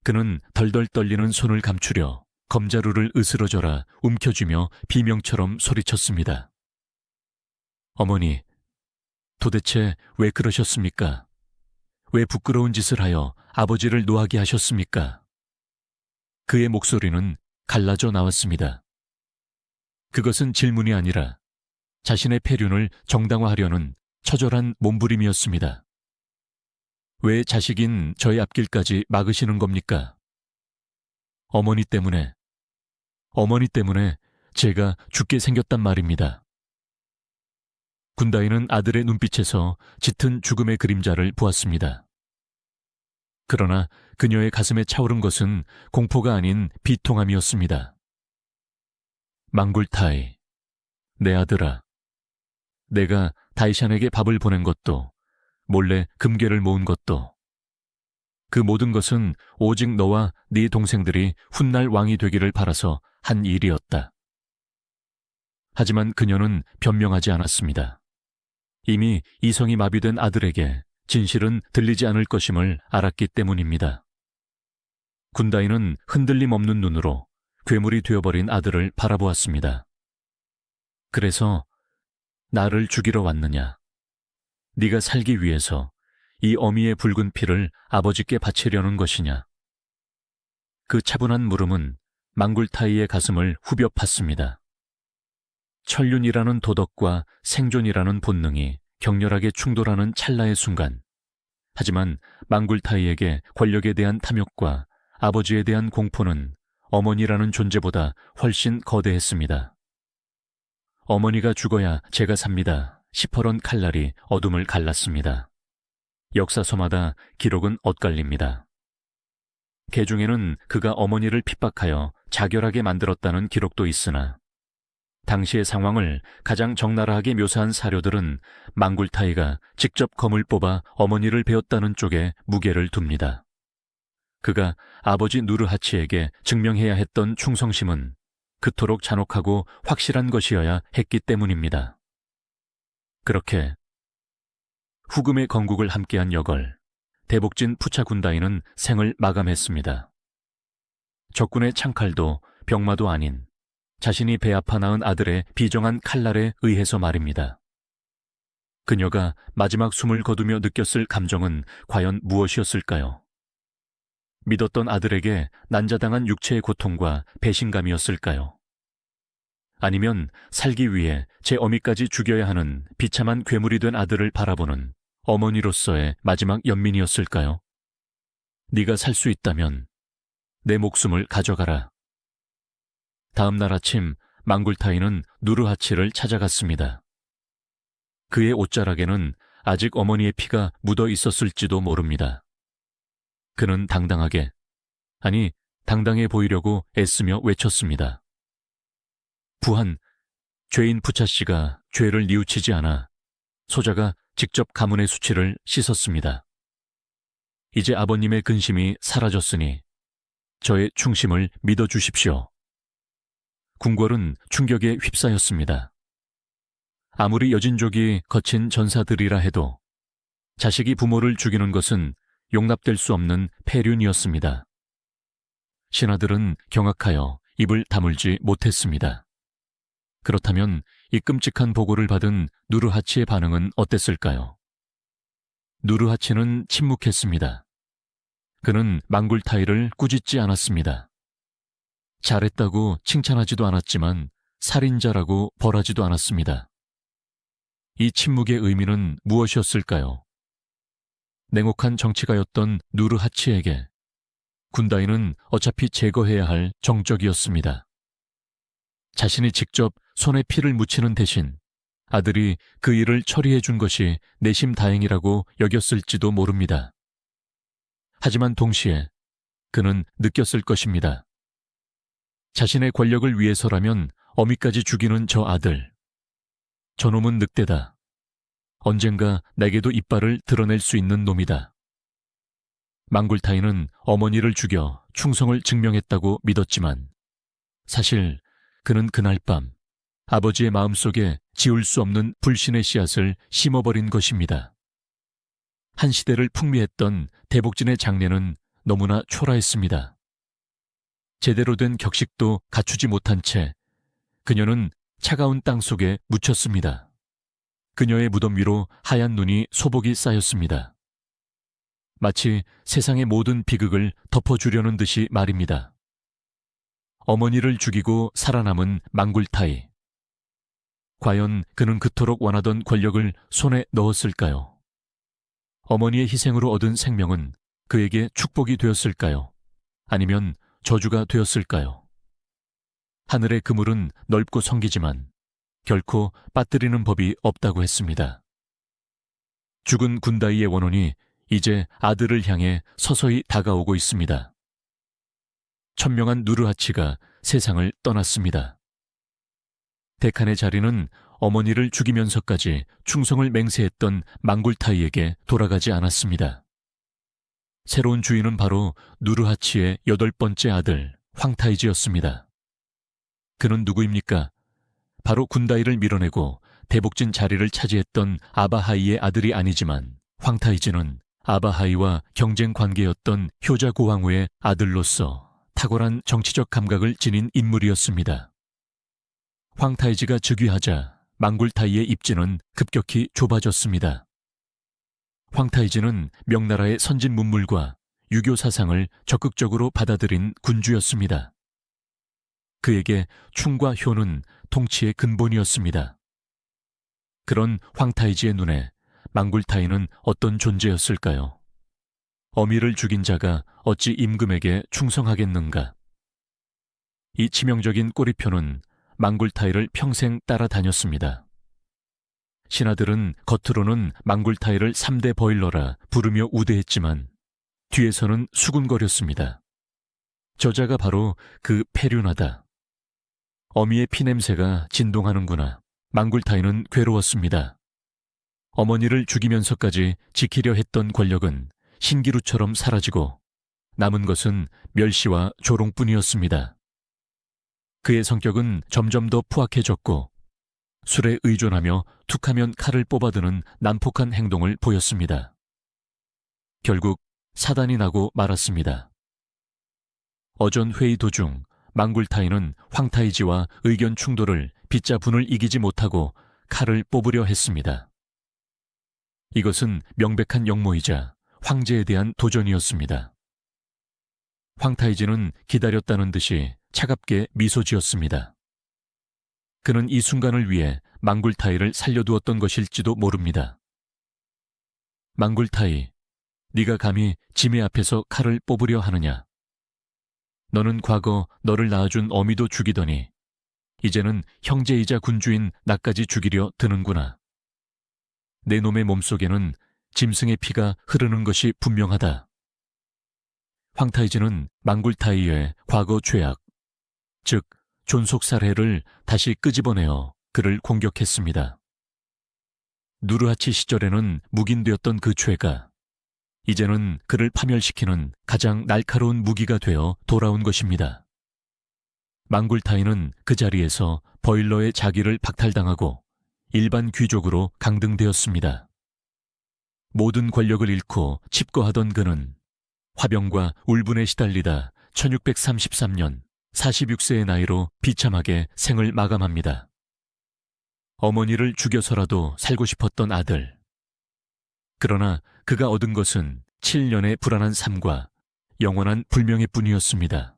그는 덜덜 떨리는 손을 감추려 검자루를 으스러져라 움켜쥐며 비명처럼 소리쳤습니다. 어머니, 도대체 왜 그러셨습니까? 왜 부끄러운 짓을 하여 아버지를 노하게 하셨습니까? 그의 목소리는 갈라져 나왔습니다. 그것은 질문이 아니라 자신의 폐륜을 정당화하려는 처절한 몸부림이었습니다. 왜 자식인 저의 앞길까지 막으시는 겁니까? 어머니 때문에 제가 죽게 생겼단 말입니다. 군다이는 아들의 눈빛에서 짙은 죽음의 그림자를 보았습니다. 그러나 그녀의 가슴에 차오른 것은 공포가 아닌 비통함이었습니다. 망굴타이, 내 아들아, 내가 다이샨에게 밥을 보낸 것도 몰래 금괴를 모은 것도 그 모든 것은 오직 너와 네 동생들이 훗날 왕이 되기를 바라서 한 일이었다. 하지만 그녀는 변명하지 않았습니다. 이미 이성이 마비된 아들에게 진실은 들리지 않을 것임을 알았기 때문입니다. 군다이는 흔들림 없는 눈으로 괴물이 되어버린 아들을 바라보았습니다. 그래서 나를 죽이러 왔느냐? 네가 살기 위해서 이 어미의 붉은 피를 아버지께 바치려는 것이냐? 그 차분한 물음은 망굴타이의 가슴을 후벼 팠습니다. 천륜이라는 도덕과 생존이라는 본능이 격렬하게 충돌하는 찰나의 순간, 하지만 망굴타이에게 권력에 대한 탐욕과 아버지에 대한 공포는 어머니라는 존재보다 훨씬 거대했습니다. 어머니가 죽어야 제가 삽니다. 시퍼런 칼날이 어둠을 갈랐습니다. 역사서마다 기록은 엇갈립니다. 개중에는 그가 어머니를 핍박하여 자결하게 만들었다는 기록도 있으나 당시의 상황을 가장 적나라하게 묘사한 사료들은 망굴타이가 직접 검을 뽑아 어머니를 베었다는 쪽에 무게를 둡니다. 그가 아버지 누르하치에게 증명해야 했던 충성심은 그토록 잔혹하고 확실한 것이어야 했기 때문입니다. 그렇게 후금의 건국을 함께한 여걸, 대복진 푸차 군다이는 생을 마감했습니다. 적군의 창칼도 병마도 아닌 자신이 배 아파 낳은 아들의 비정한 칼날에 의해서 말입니다. 그녀가 마지막 숨을 거두며 느꼈을 감정은 과연 무엇이었을까요? 믿었던 아들에게 난자당한 육체의 고통과 배신감이었을까요? 아니면 살기 위해 제 어미까지 죽여야 하는 비참한 괴물이 된 아들을 바라보는 어머니로서의 마지막 연민이었을까요? 네가 살 수 있다면 내 목숨을 가져가라. 다음 날 아침 망굴타이는 누르하치를 찾아갔습니다. 그의 옷자락에는 아직 어머니의 피가 묻어 있었을지도 모릅니다. 그는 당당하게, 아니 당당해 보이려고 애쓰며 외쳤습니다. 부한, 죄인 푸차씨가 죄를 뉘우치지 않아 소자가 직접 가문의 수치를 씻었습니다. 이제 아버님의 근심이 사라졌으니 저의 충심을 믿어주십시오. 궁궐은 충격에 휩싸였습니다. 아무리 여진족이 거친 전사들이라 해도 자식이 부모를 죽이는 것은 용납될 수 없는 폐륜이었습니다. 신하들은 경악하여 입을 다물지 못했습니다. 그렇다면 이 끔찍한 보고를 받은 누르하치의 반응은 어땠을까요? 누르하치는 침묵했습니다. 그는 망굴타이를 꾸짖지 않았습니다. 잘했다고 칭찬하지도 않았지만 살인자라고 벌하지도 않았습니다. 이 침묵의 의미는 무엇이었을까요? 냉혹한 정치가였던 누르하치에게 군다이는 어차피 제거해야 할 정적이었습니다. 자신이 직접 손에 피를 묻히는 대신 아들이 그 일을 처리해 준 것이 내심 다행이라고 여겼을지도 모릅니다. 하지만 동시에 그는 느꼈을 것입니다. 자신의 권력을 위해서라면 어미까지 죽이는 저 아들. 저놈은 늑대다. 언젠가 내게도 이빨을 드러낼 수 있는 놈이다. 망굴타이는 어머니를 죽여 충성을 증명했다고 믿었지만 사실 그는 그날 밤 아버지의 마음속에 지울 수 없는 불신의 씨앗을 심어버린 것입니다. 한 시대를 풍미했던 대복진의 장례는 너무나 초라했습니다. 제대로 된 격식도 갖추지 못한 채 그녀는 차가운 땅 속에 묻혔습니다. 그녀의 무덤 위로 하얀 눈이 소복이 쌓였습니다. 마치 세상의 모든 비극을 덮어주려는 듯이 말입니다. 어머니를 죽이고 살아남은 망굴타이. 과연 그는 그토록 원하던 권력을 손에 넣었을까요? 어머니의 희생으로 얻은 생명은 그에게 축복이 되었을까요? 아니면 저주가 되었을까요? 하늘의 그물은 넓고 성기지만 결코 빠뜨리는 법이 없다고 했습니다. 죽은 군다이의 원혼이 이제 아들을 향해 서서히 다가오고 있습니다. 천명한 누르하치가 세상을 떠났습니다. 데칸의 자리는 어머니를 죽이면서까지 충성을 맹세했던 망굴타이에게 돌아가지 않았습니다. 새로운 주인은 바로 누르하치의 8번째 아들 황타이즈였습니다. 그는 누구입니까? 바로 군다이를 밀어내고 대복진 자리를 차지했던 아바하이의 아들이 아니지만 황타이즈는 아바하이와 경쟁 관계였던 효자 고왕후의 아들로서 탁월한 정치적 감각을 지닌 인물이었습니다. 황타이즈가 즉위하자 망굴타이의 입지는 급격히 좁아졌습니다. 황타이즈는 명나라의 선진 문물과 유교 사상을 적극적으로 받아들인 군주였습니다. 그에게 충과 효는 통치의 근본이었습니다. 그런 황타이즈의 눈에 망굴타이는 어떤 존재였을까요? 어미를 죽인 자가 어찌 임금에게 충성하겠는가? 이 치명적인 꼬리표는 망굴타이를 평생 따라다녔습니다. 신하들은 겉으로는 망굴타이를 3대 버일러라 부르며 우대했지만 뒤에서는 수군거렸습니다. 저자가 바로 그 패륜하다. 어미의 피냄새가 진동하는구나. 망굴타이는 괴로웠습니다. 어머니를 죽이면서까지 지키려 했던 권력은 신기루처럼 사라지고 남은 것은 멸시와 조롱뿐이었습니다. 그의 성격은 점점 더 포악해졌고 술에 의존하며 툭하면 칼을 뽑아드는 난폭한 행동을 보였습니다. 결국 사단이 나고 말았습니다. 어전 회의 도중 망굴타이는 황타이지와 의견 충돌을 빚자 분을 이기지 못하고 칼을 뽑으려 했습니다. 이것은 명백한 역모이자 황제에 대한 도전이었습니다. 황타이지는 기다렸다는 듯이 차갑게 미소 지었습니다. 그는 이 순간을 위해 망굴타이를 살려두었던 것일지도 모릅니다. 망굴타이, 네가 감히 짐의 앞에서 칼을 뽑으려 하느냐? 너는 과거 너를 낳아준 어미도 죽이더니 이제는 형제이자 군주인 나까지 죽이려 드는구나. 내 놈의 몸속에는 짐승의 피가 흐르는 것이 분명하다. 황타이즈는 망굴타이의 과거 죄악, 즉 존속살해를 다시 끄집어내어 그를 공격했습니다. 누르하치 시절에는 묵인되었던 그 죄가 이제는 그를 파멸시키는 가장 날카로운 무기가 되어 돌아온 것입니다. 망굴타이는 그 자리에서 버일러의 자기를 박탈당하고 일반 귀족으로 강등되었습니다. 모든 권력을 잃고 칩거하던 그는 화병과 울분에 시달리다 1633년 46세의 나이로 비참하게 생을 마감합니다. 어머니를 죽여서라도 살고 싶었던 아들. 그러나 그가 얻은 것은 7년의 불안한 삶과 영원한 불명예 뿐이었습니다.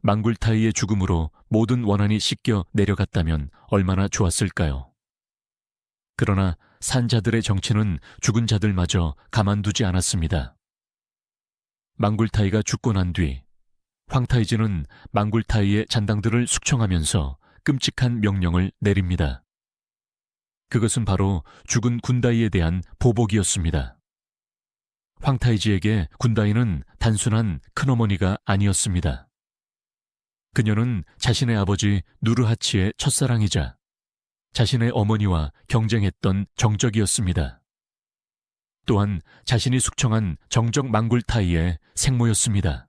망굴타이의 죽음으로 모든 원한이 씻겨 내려갔다면 얼마나 좋았을까요? 그러나 산 자들의 정치는 죽은 자들마저 가만두지 않았습니다. 망굴타이가 죽고 난 뒤 황타이즈는 망굴타이의 잔당들을 숙청하면서 끔찍한 명령을 내립니다. 그것은 바로 죽은 군다이에 대한 보복이었습니다. 황타이즈에게 군다이는 단순한 큰어머니가 아니었습니다. 그녀는 자신의 아버지 누르하치의 첫사랑이자 자신의 어머니와 경쟁했던 정적이었습니다. 또한 자신이 숙청한 정적 망굴타이의 생모였습니다.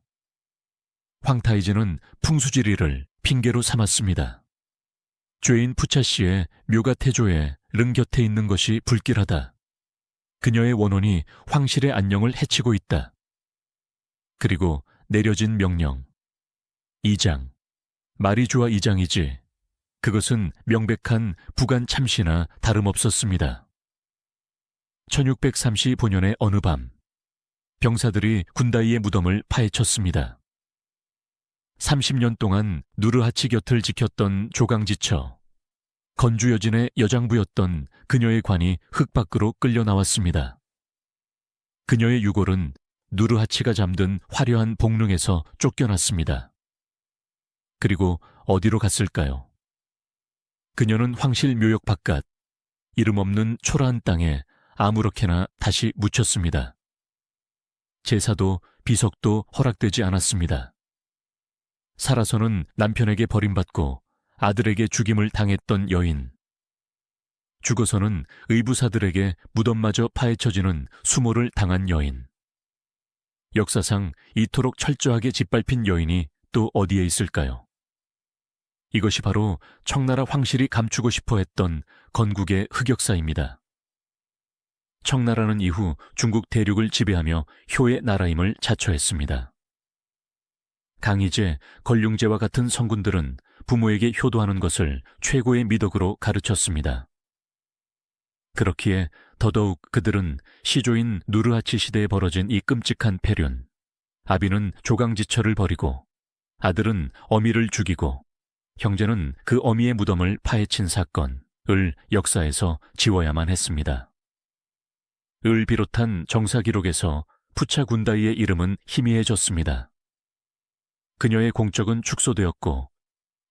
황타이즈는 풍수지리를 핑계로 삼았습니다. 죄인 푸차씨의 묘가 태조에 릉 곁에 있는 것이 불길하다. 그녀의 원혼이 황실의 안녕을 해치고 있다. 그리고 내려진 명령. 2장. 말이 좋아 2장이지. 그것은 명백한 부관 참시나 다름없었습니다. 1635년의 어느 밤, 병사들이 군다이의 무덤을 파헤쳤습니다. 30년 동안 누르하치 곁을 지켰던 조강지처, 건주여진의 여장부였던 그녀의 관이 흙 밖으로 끌려 나왔습니다. 그녀의 유골은 누르하치가 잠든 화려한 복릉에서 쫓겨났습니다. 그리고 어디로 갔을까요? 그녀는 황실 묘역 바깥, 이름 없는 초라한 땅에 아무렇게나 다시 묻혔습니다. 제사도 비석도 허락되지 않았습니다. 살아서는 남편에게 버림받고 아들에게 죽임을 당했던 여인. 죽어서는 의부사들에게 무덤마저 파헤쳐지는 수모를 당한 여인. 역사상 이토록 철저하게 짓밟힌 여인이 또 어디에 있을까요? 이것이 바로 청나라 황실이 감추고 싶어 했던 건국의 흑역사입니다. 청나라는 이후 중국 대륙을 지배하며 효의 나라임을 자처했습니다. 강희제, 걸륭제와 같은 성군들은 부모에게 효도하는 것을 최고의 미덕으로 가르쳤습니다. 그렇기에 더더욱 그들은 시조인 누르하치 시대에 벌어진 이 끔찍한 폐륜, 아비는 조강지처를 벌이고 아들은 어미를 죽이고 형제는 그 어미의 무덤을 파헤친 사건을 역사에서 지워야만 했습니다. 을 비롯한 정사 기록에서 푸차 군다이의 이름은 희미해졌습니다. 그녀의 공적은 축소되었고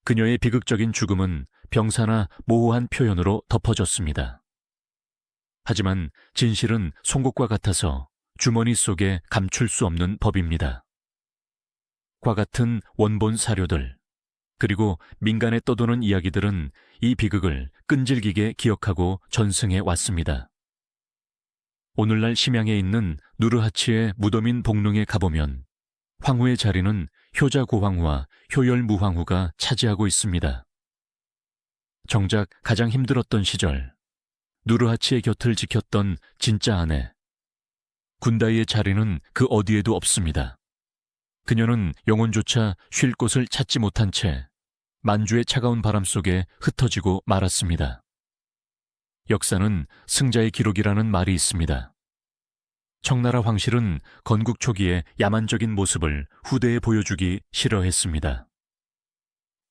그녀의 비극적인 죽음은 병사나 모호한 표현으로 덮어졌습니다. 하지만 진실은 송곳과 같아서 주머니 속에 감출 수 없는 법입니다. 과 같은 원본 사료들, 그리고 민간에 떠도는 이야기들은 이 비극을 끈질기게 기억하고 전승해 왔습니다. 오늘날 심양에 있는 누르하치의 무덤인 복릉에 가보면 황후의 자리는 효자고황후와 효열무황후가 차지하고 있습니다. 정작 가장 힘들었던 시절, 누르하치의 곁을 지켰던 진짜 아내, 군다이의 자리는 그 어디에도 없습니다. 그녀는 영혼조차 쉴 곳을 찾지 못한 채 만주의 차가운 바람 속에 흩어지고 말았습니다. 역사는 승자의 기록이라는 말이 있습니다. 청나라 황실은 건국 초기의 야만적인 모습을 후대에 보여주기 싫어했습니다.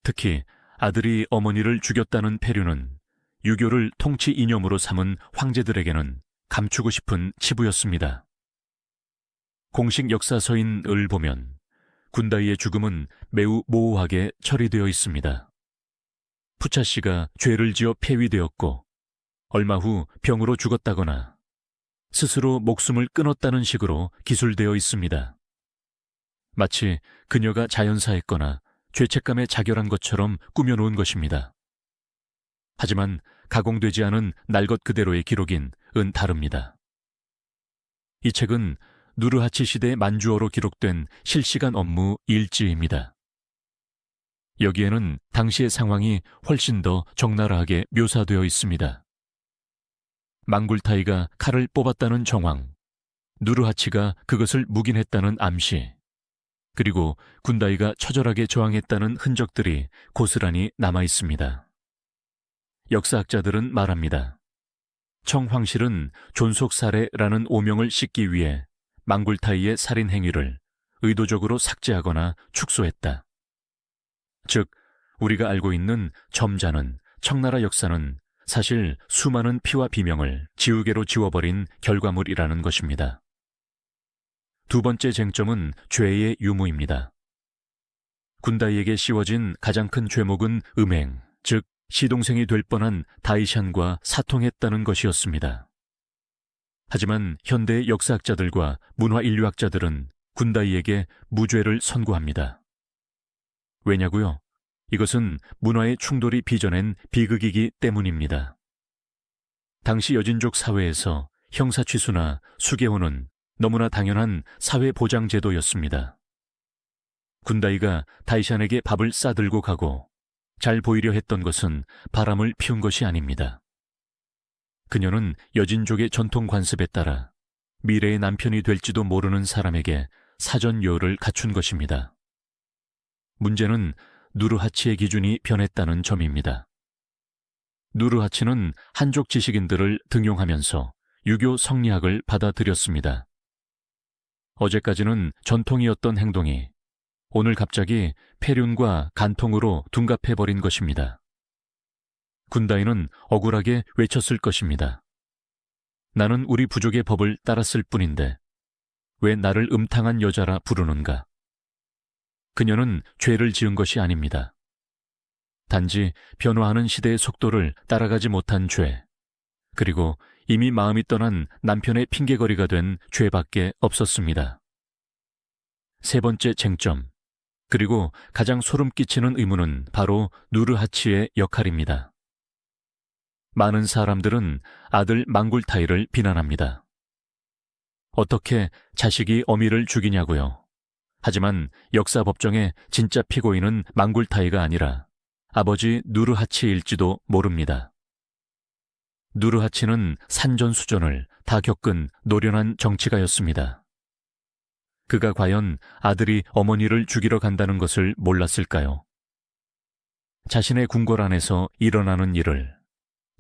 특히 아들이 어머니를 죽였다는 폐륜은 유교를 통치 이념으로 삼은 황제들에게는 감추고 싶은 치부였습니다. 공식 역사서인 을 보면 군다이의 죽음은 매우 모호하게 처리되어 있습니다. 푸차 씨가 죄를 지어 폐위되었고 얼마 후 병으로 죽었다거나 스스로 목숨을 끊었다는 식으로 기술되어 있습니다. 마치 그녀가 자연사했거나 죄책감에 자결한 것처럼 꾸며놓은 것입니다. 하지만 가공되지 않은 날 것 그대로의 기록인 은 다릅니다. 이 책은 누르하치 시대 만주어로 기록된 실시간 업무 일지입니다. 여기에는 당시의 상황이 훨씬 더 적나라하게 묘사되어 있습니다. 망굴타이가 칼을 뽑았다는 정황, 누르하치가 그것을 묵인했다는 암시, 그리고 군다이가 처절하게 저항했다는 흔적들이 고스란히 남아 있습니다. 역사학자들은 말합니다. 청황실은 존속살해라는 오명을 씻기 위해 망굴타이의 살인 행위를 의도적으로 삭제하거나 축소했다. 즉, 우리가 알고 있는 점자는 청나라 역사는 사실 수많은 피와 비명을 지우개로 지워버린 결과물이라는 것입니다. 두 번째 쟁점은 죄의 유무입니다. 군다이에게 씌워진 가장 큰 죄목은 음행, 즉 시동생이 될 뻔한 다이샨과 사통했다는 것이었습니다. 하지만 현대의 역사학자들과 문화인류학자들은 군다이에게 무죄를 선고합니다. 왜냐고요? 이것은 문화의 충돌이 빚어낸 비극이기 때문입니다. 당시 여진족 사회에서 형사취수나 수개호는 너무나 당연한 사회보장제도였습니다. 군다이가 다이샨에게 밥을 싸들고 가고 잘 보이려 했던 것은 바람을 피운 것이 아닙니다. 그녀는 여진족의 전통 관습에 따라 미래의 남편이 될지도 모르는 사람에게 사전요를 갖춘 것입니다. 문제는 누르하치의 기준이 변했다는 점입니다. 누르하치는 한족 지식인들을 등용하면서 유교 성리학을 받아들였습니다. 어제까지는 전통이었던 행동이 오늘 갑자기 폐륜과 간통으로 둔갑해버린 것입니다. 군다이는 억울하게 외쳤을 것입니다. 나는 우리 부족의 법을 따랐을 뿐인데 왜 나를 음탕한 여자라 부르는가? 그녀는 죄를 지은 것이 아닙니다. 단지 변화하는 시대의 속도를 따라가지 못한 죄, 그리고 이미 마음이 떠난 남편의 핑계거리가 된 죄밖에 없었습니다. 세 번째 쟁점, 그리고 가장 소름 끼치는 의문은 바로 누르하치의 역할입니다. 많은 사람들은 아들 망굴타이를 비난합니다. 어떻게 자식이 어미를 죽이냐고요. 하지만 역사 법정의 진짜 피고인은 망굴타이가 아니라 아버지 누르하치일지도 모릅니다. 누르하치는 산전수전을 다 겪은 노련한 정치가였습니다. 그가 과연 아들이 어머니를 죽이러 간다는 것을 몰랐을까요? 자신의 궁궐 안에서 일어나는 일을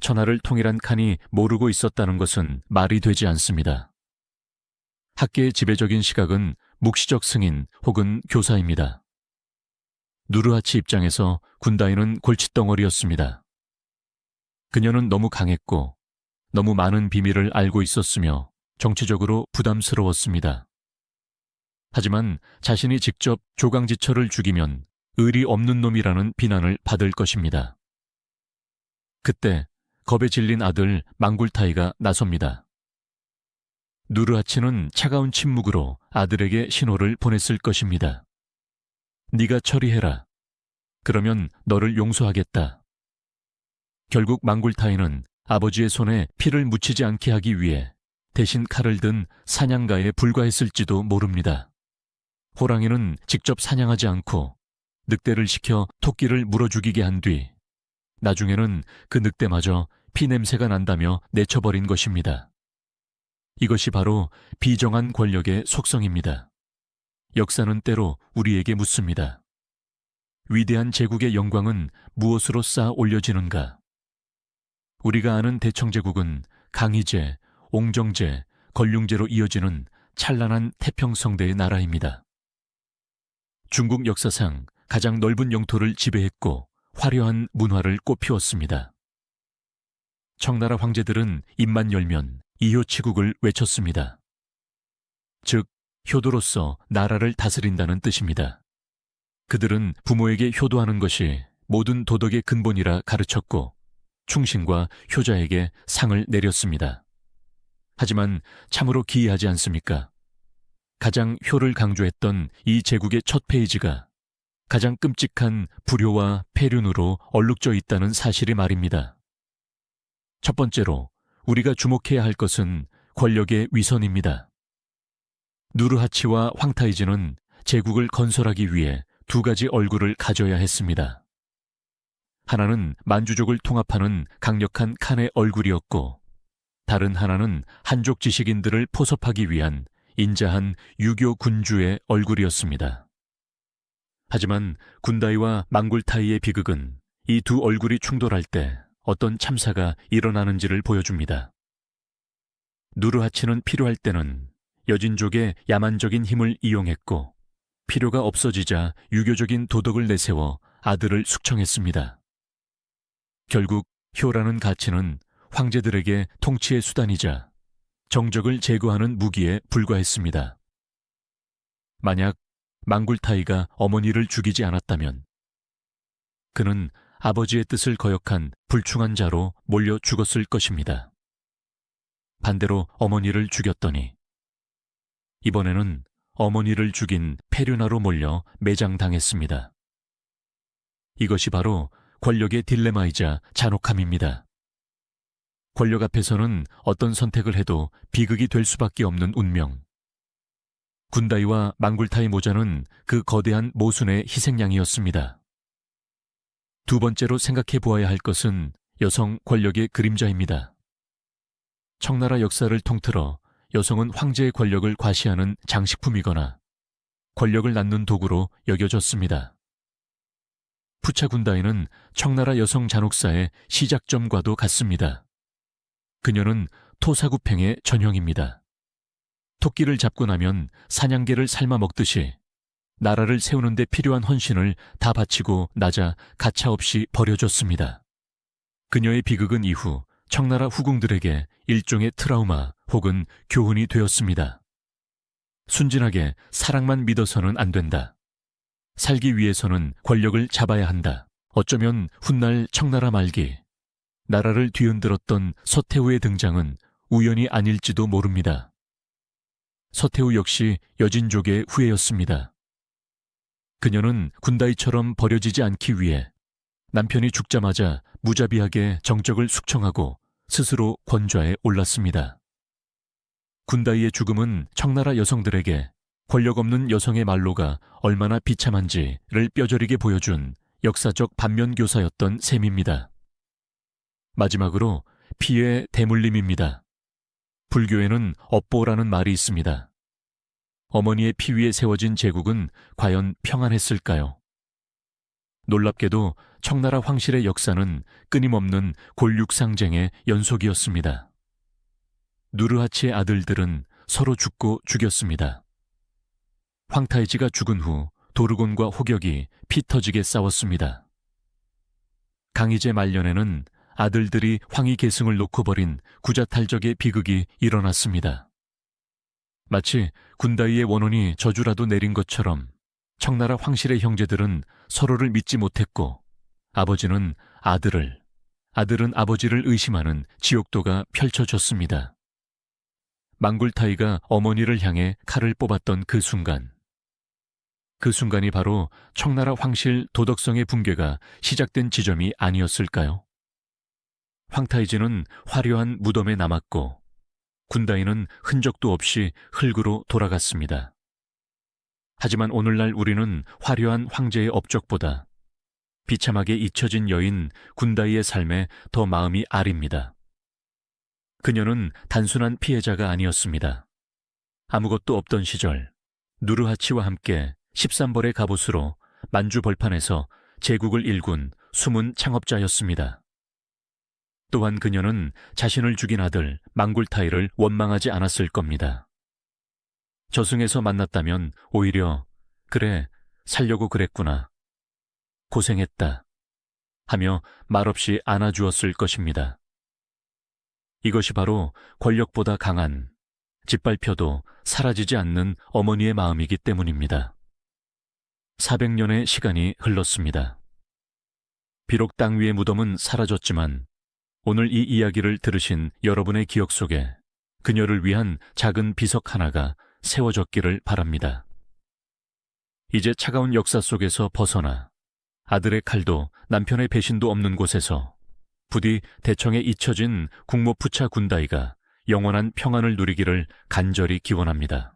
천하를 통일한 칸이 모르고 있었다는 것은 말이 되지 않습니다. 학계의 지배적인 시각은 묵시적 승인 혹은 교사입니다. 누르하치 입장에서 군다이는 골칫덩어리였습니다. 그녀는 너무 강했고 너무 많은 비밀을 알고 있었으며 정치적으로 부담스러웠습니다. 하지만 자신이 직접 조강지처를 죽이면 의리 없는 놈이라는 비난을 받을 것입니다. 그때 겁에 질린 아들 망굴타이가 나섭니다. 누르하치는 차가운 침묵으로 아들에게 신호를 보냈을 것입니다. 네가 처리해라. 그러면 너를 용서하겠다. 결국 망굴타이는 아버지의 손에 피를 묻히지 않게 하기 위해 대신 칼을 든 사냥가에 불과했을지도 모릅니다. 호랑이는 직접 사냥하지 않고 늑대를 시켜 토끼를 물어 죽이게 한 뒤 나중에는 그 늑대마저 피냄새가 난다며 내쳐버린 것입니다. 이것이 바로 비정한 권력의 속성입니다. 역사는 때로 우리에게 묻습니다. 위대한 제국의 영광은 무엇으로 쌓아 올려지는가? 우리가 아는 대청제국은 강희제, 옹정제, 건륭제로 이어지는 찬란한 태평성대의 나라입니다. 중국 역사상 가장 넓은 영토를 지배했고 화려한 문화를 꽃피웠습니다. 청나라 황제들은 입만 열면 이효치국을 외쳤습니다. 즉, 효도로서 나라를 다스린다는 뜻입니다. 그들은 부모에게 효도하는 것이 모든 도덕의 근본이라 가르쳤고 충신과 효자에게 상을 내렸습니다. 하지만 참으로 기이하지 않습니까? 가장 효를 강조했던 이 제국의 첫 페이지가 가장 끔찍한 불효와 폐륜으로 얼룩져 있다는 사실이 말입니다. 첫 번째로 우리가 주목해야 할 것은 권력의 위선입니다. 누르하치와 황타이즈는 제국을 건설하기 위해 두 가지 얼굴을 가져야 했습니다. 하나는 만주족을 통합하는 강력한 칸의 얼굴이었고 다른 하나는 한족 지식인들을 포섭하기 위한 인자한 유교 군주의 얼굴이었습니다. 하지만 군다이와 망굴타이의 비극은 이 두 얼굴이 충돌할 때 어떤 참사가 일어나는지를 보여줍니다. 누르하치는 필요할 때는 여진족의 야만적인 힘을 이용했고 필요가 없어지자 유교적인 도덕을 내세워 아들을 숙청했습니다. 결국 효라는 가치는 황제들에게 통치의 수단이자 정적을 제거하는 무기에 불과했습니다. 만약 망굴타이가 어머니를 죽이지 않았다면 그는 아버지의 뜻을 거역한 불충한 자로 몰려 죽었을 것입니다. 반대로 어머니를 죽였더니 이번에는 어머니를 죽인 페륜나로 몰려 매장당했습니다. 이것이 바로 권력의 딜레마이자 잔혹함입니다. 권력 앞에서는 어떤 선택을 해도 비극이 될 수밖에 없는 운명. 군다이와 망굴타이 모자는 그 거대한 모순의 희생양이었습니다. 두 번째로 생각해 보아야 할 것은 여성 권력의 그림자입니다. 청나라 역사를 통틀어 여성은 황제의 권력을 과시하는 장식품이거나 권력을 낳는 도구로 여겨졌습니다. 푸차 군다이는 청나라 여성 잔혹사의 시작점과도 같습니다. 그녀는 토사구팽의 전형입니다. 토끼를 잡고 나면 사냥개를 삶아 먹듯이 나라를 세우는 데 필요한 헌신을 다 바치고 나자 가차없이 버려졌습니다. 그녀의 비극은 이후 청나라 후궁들에게 일종의 트라우마 혹은 교훈이 되었습니다. 순진하게 사랑만 믿어서는 안 된다. 살기 위해서는 권력을 잡아야 한다. 어쩌면 훗날 청나라 말기 나라를 뒤흔들었던 서태후의 등장은 우연이 아닐지도 모릅니다. 서태후 역시 여진족의 후예였습니다. 그녀는 군다이처럼 버려지지 않기 위해 남편이 죽자마자 무자비하게 정적을 숙청하고 스스로 권좌에 올랐습니다. 군다이의 죽음은 청나라 여성들에게 권력 없는 여성의 말로가 얼마나 비참한지를 뼈저리게 보여준 역사적 반면교사였던 셈입니다. 마지막으로 피의 대물림입니다. 불교에는 업보라는 말이 있습니다. 어머니의 피 위에 세워진 제국은 과연 평안했을까요? 놀랍게도 청나라 황실의 역사는 끊임없는 골육상쟁의 연속이었습니다. 누르하치의 아들들은 서로 죽고 죽였습니다. 황타이지가 죽은 후 도르곤과 호격이 피 터지게 싸웠습니다. 강희제 말년에는 아들들이 황희 계승을 놓고 벌인 구자탈적의 비극이 일어났습니다. 마치 군다이의 원혼이 저주라도 내린 것처럼 청나라 황실의 형제들은 서로를 믿지 못했고 아버지는 아들은 아버지를 의심하는 지옥도가 펼쳐졌습니다. 망굴타이가 어머니를 향해 칼을 뽑았던 그 순간이 바로 청나라 황실 도덕성의 붕괴가 시작된 지점이 아니었을까요? 황타이지는 화려한 무덤에 남았고 군다이는 흔적도 없이 흙으로 돌아갔습니다. 하지만 오늘날 우리는 화려한 황제의 업적보다 비참하게 잊혀진 여인 군다이의 삶에 더 마음이 아립니다. 그녀는 단순한 피해자가 아니었습니다. 아무것도 없던 시절 누르하치와 함께 13벌의 갑옷으로 만주 벌판에서 제국을 일군 숨은 창업자였습니다. 또한 그녀는 자신을 죽인 아들 망굴타이를 원망하지 않았을 겁니다. 저승에서 만났다면 오히려 그래, 살려고 그랬구나, 고생했다 하며 말없이 안아주었을 것입니다. 이것이 바로 권력보다 강한, 짓밟혀도 사라지지 않는 어머니의 마음이기 때문입니다. 400년의 시간이 흘렀습니다. 비록 땅 위의 무덤은 사라졌지만 오늘 이 이야기를 들으신 여러분의 기억 속에 그녀를 위한 작은 비석 하나가 세워졌기를 바랍니다. 이제 차가운 역사 속에서 벗어나 아들의 칼도 남편의 배신도 없는 곳에서 부디 대청에 잊혀진 국모푸차 군다이가 영원한 평안을 누리기를 간절히 기원합니다.